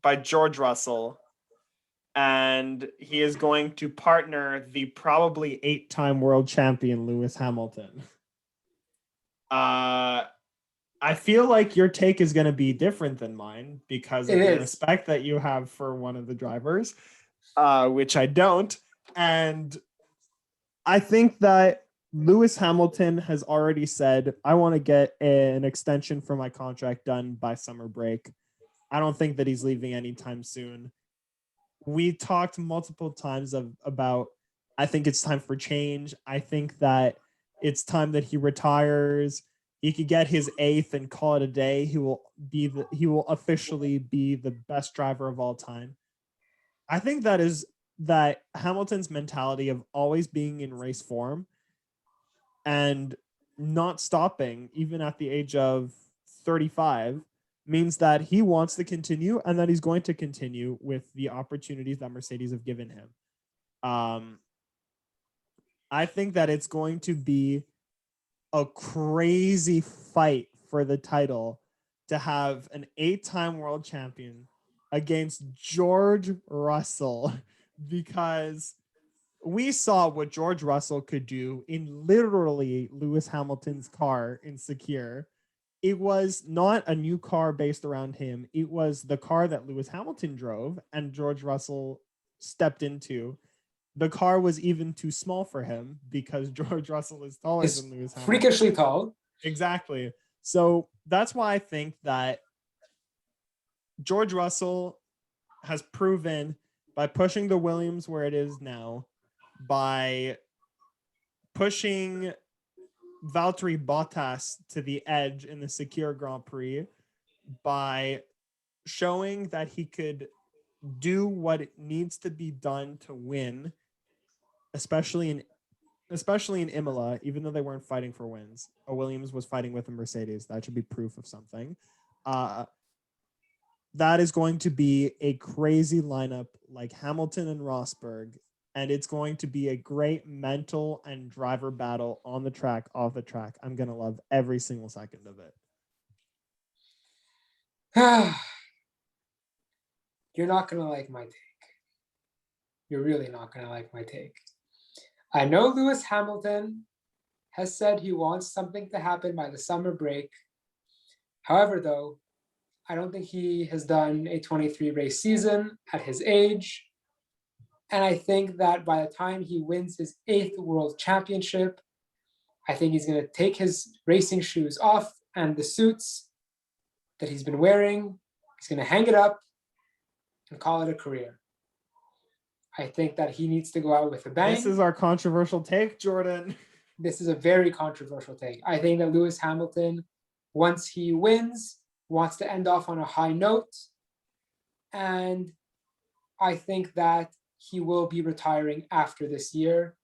by George Russell, and he is going to partner the probably 8-time world champion Lewis Hamilton. I feel like your take is going to be different than mine because of the respect that you have for one of the drivers, which I don't. And I think that Lewis Hamilton has already said, I want to get an extension for my contract done by summer break. I don't think that he's leaving anytime soon. We talked multiple times about, I think it's time for change. I think that it's time that he retires. He could get his 8th and call it a day. He will officially be the best driver of all time. I think that Hamilton's mentality of always being in race form and not stopping, even at the age of 35, means that he wants to continue and that he's going to continue with the opportunities that Mercedes have given him. I think that it's going to be a crazy fight for the title to have an 8-time world champion against George Russell, because we saw what George Russell could do in literally Lewis Hamilton's car in Secure. It was not a new car based around him. It was the car that Lewis Hamilton drove and George Russell stepped into. The car was even too small for him because George Russell is taller He's than Lewis Hamilton. freakishly tall. Exactly. So that's why I think that George Russell has proven by pushing the Williams where it is now, by pushing Valtteri Bottas to the edge in the Secure Grand Prix, by showing that he could do what it needs to be done to win, especially in Imola, even though they weren't fighting for wins. A Williams was fighting with a Mercedes. That should be proof of something. That is going to be a crazy lineup like Hamilton and Rosberg, and it's going to be a great mental and driver battle on the track, off the track. I'm going to love every single second of it. You're not going to like my take. You're really not going to like my take. I know Lewis Hamilton has said he wants something to happen by the summer break. However, though, I don't think he has done a 23 race season at his age. And I think that by the time he wins his 8th world championship, I think he's going to take his racing shoes off and the suits that he's been wearing. He's going to hang it up and call it a career. I think that he needs to go out with a bang. This is our controversial take, Jordan. This is a very controversial take. I think that Lewis Hamilton, once he wins, wants to end off on a high note. And I think that he will be retiring after this year,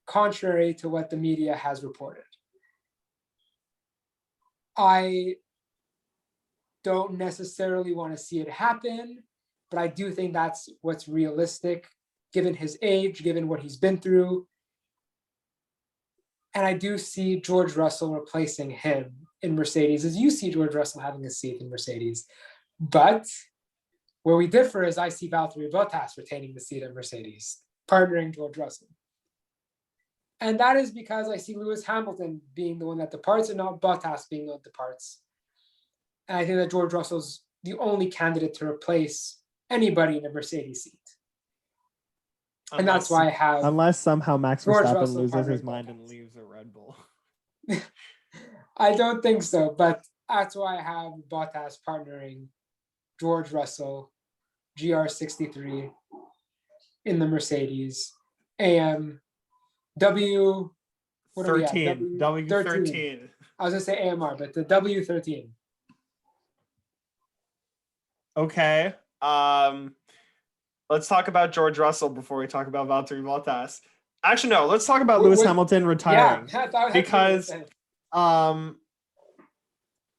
contrary to what the media has reported. I don't necessarily want to see it happen, but I do think that's what's realistic, given his age, given what he's been through. And I do see George Russell replacing him in Mercedes, as you see George Russell having a seat in Mercedes. But where we differ is I see Valtteri Bottas retaining the seat in Mercedes, partnering George Russell. And that is because I see Lewis Hamilton being the one that departs and not Bottas being the one that departs. And I think that George Russell's the only candidate to replace anybody in a Mercedes seat. And that's why I have... Unless somehow Max George Verstappen Russell loses his partnering mind Bottas. and leaves a Red Bull. I don't think so, but that's why I have Bottas partnering George Russell, GR63 in the Mercedes, AM, W, what are we at? 13, W13. I was going to say AMR, but the W13. Okay. Let's talk about George Russell before we talk about Valtteri Bottas. Actually, no. Let's talk about Wait, Lewis wait. Hamilton retiring. Yeah, that's what I Because said.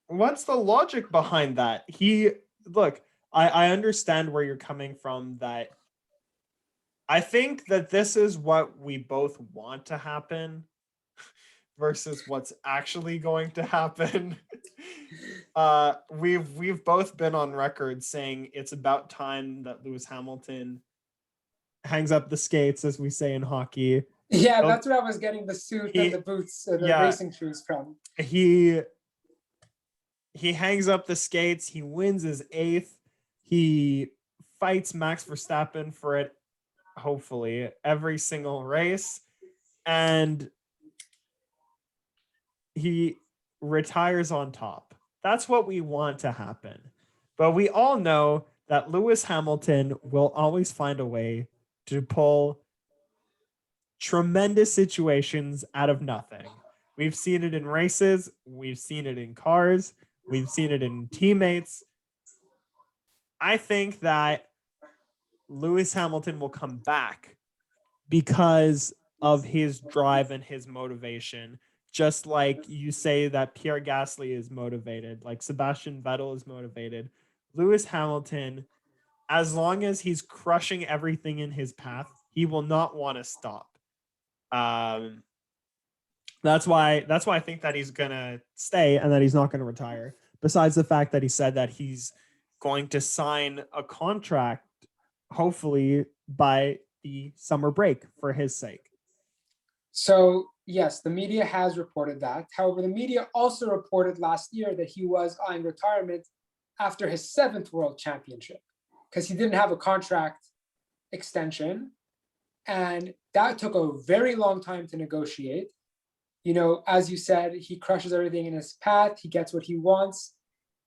what's the logic behind that? I understand where you're coming from, that I think that this is what we both want to happen versus what's actually going to happen. We've both been on record saying it's about time that Lewis Hamilton hangs up the skates, as we say in hockey. Yeah, that's where I was getting the suit and the boots, the racing shoes from. He hangs up the skates. He wins his 8th. He fights Max Verstappen for it, hopefully, every single race. And he retires on top. That's what we want to happen. But we all know that Lewis Hamilton will always find a way to pull tremendous situations out of nothing. We've seen it in races. We've seen it in cars. We've seen it in teammates. I think that Lewis Hamilton will come back because of his drive and his motivation. Just like you say that Pierre Gasly is motivated, like Sebastian Vettel is motivated. Lewis Hamilton, as long as he's crushing everything in his path, he will not want to stop. That's why I think that he's gonna stay and that he's not gonna retire. Besides the fact that he said that he's going to sign a contract, hopefully by the summer break for his sake. So yes, the media has reported that. However, the media also reported last year that he was eyeing retirement after his 7th World Championship because he didn't have a contract extension. And that took a very long time to negotiate. You know, as you said, he crushes everything in his path. He gets what he wants.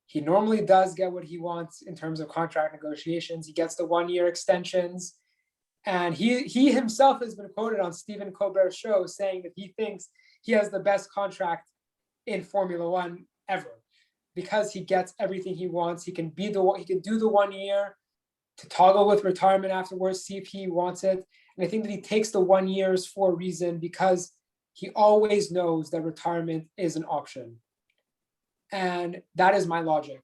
He normally does get what he wants in terms of contract negotiations. He gets the 1-year extensions. And he himself has been quoted on Stephen Colbert's show saying that he thinks he has the best contract in Formula One ever because he gets everything he wants. He can do the 1 year to toggle with retirement afterwards, see if he wants it. And I think that he takes the 1 year for a reason because he always knows that retirement is an option. And that is my logic,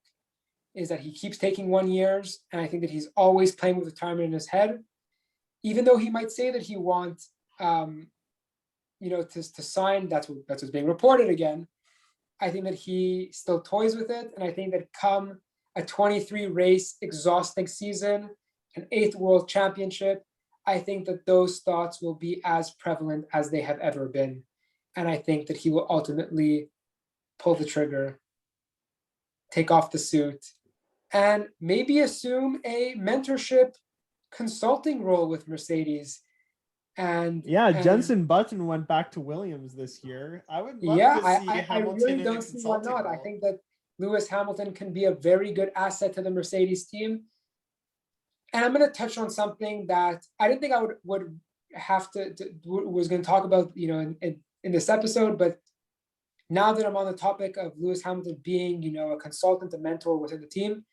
is that he keeps taking 1 year. And I think that he's always playing with retirement in his head. Even though he might say that he wants, to sign, that's what's being reported again. I think that he still toys with it, and I think that come a 23 race exhausting season, an 8th World Championship, I think that those thoughts will be as prevalent as they have ever been, and I think that he will ultimately pull the trigger, take off the suit, and maybe assume a mentorship consulting role with Mercedes. And Jenson Button went back to Williams this year. I would love to see Hamilton I really don't see why not. Role. I think that Lewis Hamilton can be a very good asset to the Mercedes team. And I'm going to touch on something that I didn't think I would have was going to talk about, in this episode, but now that I'm on the topic of Lewis Hamilton being, a consultant, a mentor within the team,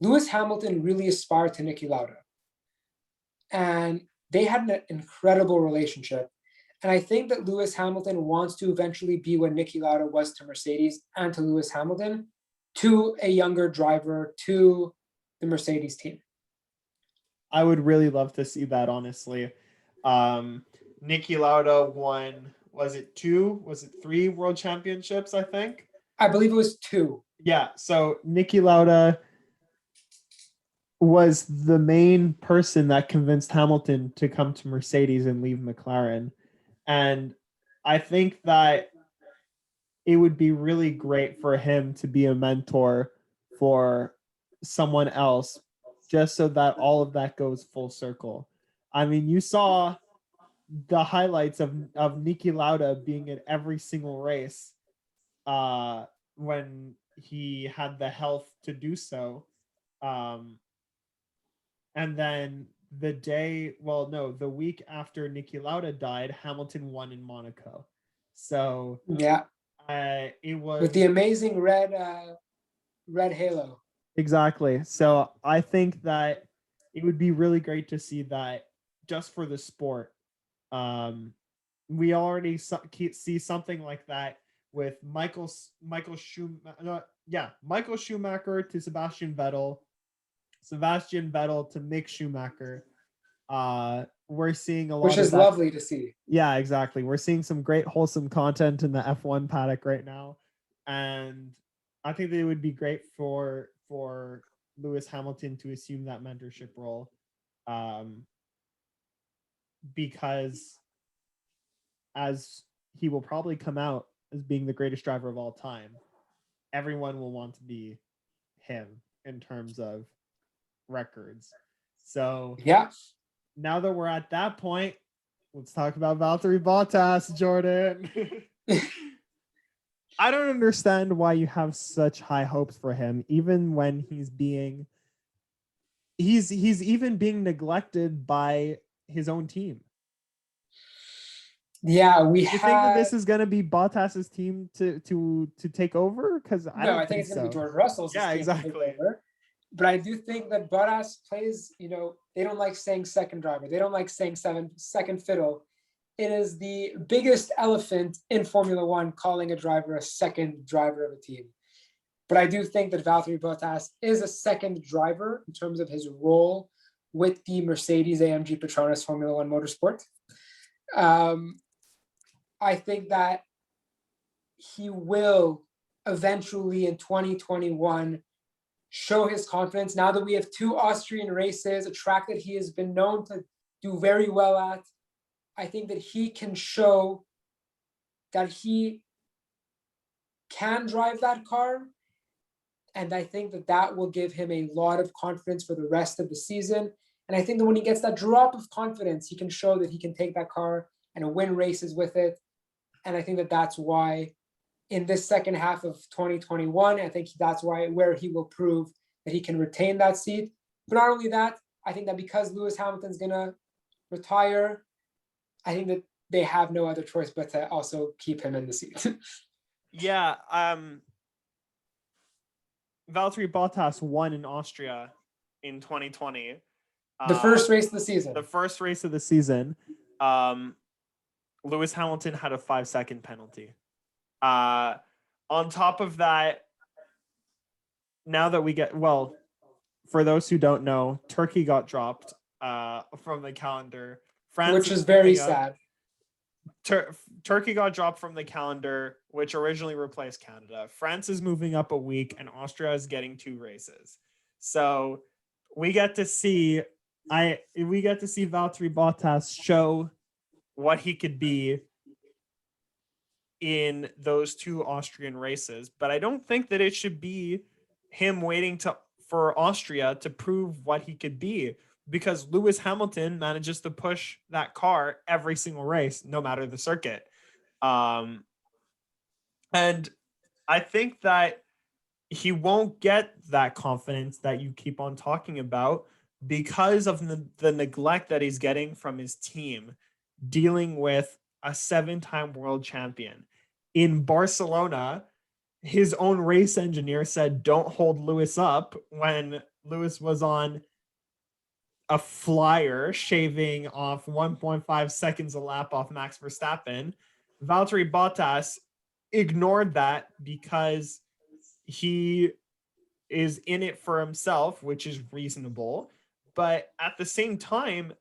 Lewis Hamilton really aspired to Niki Lauda. And they had an incredible relationship. And I think that Lewis Hamilton wants to eventually be what Niki Lauda was to Mercedes and to Lewis Hamilton, to a younger driver, to the Mercedes team. I would really love to see that, honestly. Niki Lauda won, was it 3 world championships, I think? I believe it was 2. Yeah, so Niki Lauda was the main person that convinced Hamilton to come to Mercedes and leave McLaren. And I think that it would be really great for him to be a mentor for someone else, just so that all of that goes full circle. I mean, you saw the highlights of Niki Lauda being in every single race when he had the health to do so. And then the week after Niki Lauda died, Hamilton won in Monaco. So yeah, it was with the amazing red halo. Exactly. So I think that it would be really great to see that just for the sport. We already see something like that with Michael Schumacher to Sebastian Vettel to Mick Schumacher. We're seeing a lot, which is lovely to see. Yeah, exactly. We're seeing some great wholesome content in the F1 paddock right now, and I think that it would be great for Lewis Hamilton to assume that mentorship role, because as he will probably come out as being the greatest driver of all time, everyone will want to be him in terms of records. So yeah, now that we're at that point, let's talk about Valtteri Bottas, Jordan. I don't understand why you have such high hopes for him, even when he's even being neglected by his own team. Yeah, you think that this is going to be Bottas's team to take over? Because I think it's going to so. be George Russell's Yeah, team exactly. to take over. But I do think that Bottas plays, they don't like saying second driver. They don't like saying second fiddle. It is the biggest elephant in Formula One, calling a driver a second driver of a team. But I do think that Valtteri Bottas is a second driver in terms of his role with the Mercedes-AMG Petronas Formula One Motorsport. I think that he will eventually in 2021 show his confidence. Now that we have 2 Austrian races, a track that he has been known to do very well at. I think that he can show that he can drive that car. And I think that that will give him a lot of confidence for the rest of the season. And I think that when he gets that drop of confidence, he can show that he can take that car and win races with it. And I think that that's why in this second half of 2021, I think that's where he will prove that he can retain that seat. But not only that, I think that because Lewis Hamilton's going to retire, I think that they have no other choice but to also keep him in the seat. Yeah. Valtteri Bottas won in Austria in 2020. The first race of the season. The first race of the season. Lewis Hamilton had a 5-second penalty. On top of that, now that we get, well, for those who don't know, Turkey got dropped from the calendar. France, which is very sad. Turkey got dropped from the calendar, which originally replaced Canada. France is moving up a week, and Austria is getting 2 races. So we get to see Valtteri Bottas show what he could be in those 2 Austrian races. But I don't think that it should be him waiting for Austria to prove what he could be, because Lewis Hamilton manages to push that car every single race, no matter the circuit. And I think that he won't get that confidence that you keep on talking about because of the neglect that he's getting from his team, dealing with a 7-time world champion. In Barcelona, his own race engineer said, don't hold Lewis up, when Lewis was on a flyer shaving off 1.5 seconds a lap off Max Verstappen. Valtteri Bottas ignored that because he is in it for himself, which is reasonable. But at the same time,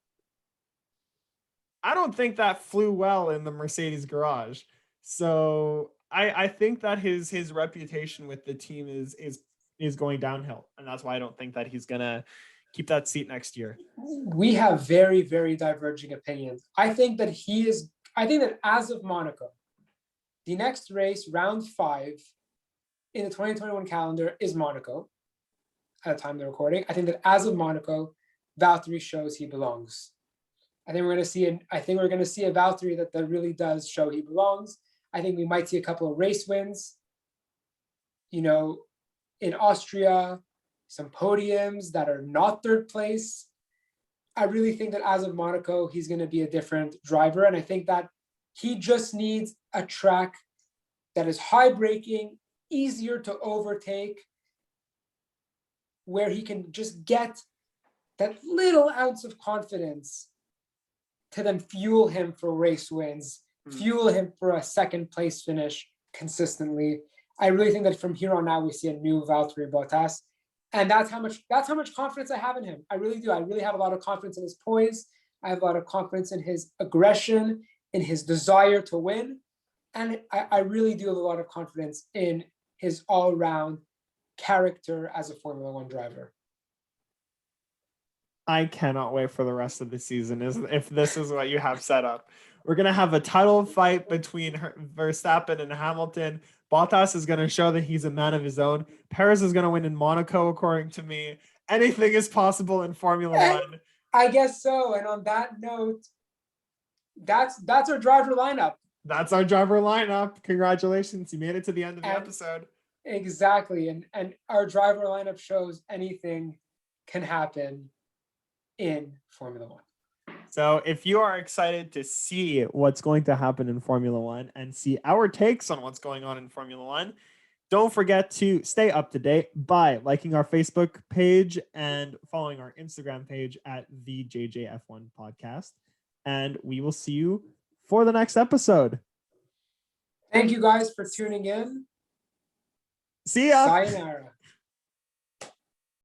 I don't think that flew well in the Mercedes garage. So I think that his reputation with the team is going downhill. And that's why I don't think that he's going to keep that seat next year. We have very, very diverging opinions. I think that as of Monaco, the next race, round 5 in the 2021 calendar, is Monaco at the time of the recording. I think that as of Monaco, Valtteri shows he belongs. I think we're going to see a Valtteri that really does show he belongs. I think we might see a couple of race wins, in Austria, some podiums that are not third place. I really think that as of Monaco, he's going to be a different driver. And I think that he just needs a track that is high braking, easier to overtake, where he can just get that little ounce of confidence to then fuel him for race wins, fuel him for a second place finish consistently. I really think that from here on out, we see a new Valtteri Bottas. And that's how much confidence I have in him. I really do. I really have a lot of confidence in his poise. I have a lot of confidence in his aggression, in his desire to win. And I really do have a lot of confidence in his all-round character as a Formula One driver. I cannot wait for the rest of the season if this is what you have set up. We're going to have a title fight between Verstappen and Hamilton. Bottas is going to show that he's a man of his own. Perez is going to win in Monaco, according to me. Anything is possible in Formula One. I guess so. And on that note, that's our driver lineup. That's our driver lineup. Congratulations. You made it to the end of the episode. Exactly. And our driver lineup shows anything can happen in Formula One. So if you are excited to see what's going to happen in Formula One and see our takes on what's going on in Formula One, don't forget to stay up to date by liking our Facebook page and following our Instagram page at the JJF1 podcast. And we will see you for the next episode. Thank you guys for tuning in. See ya. Sayonara.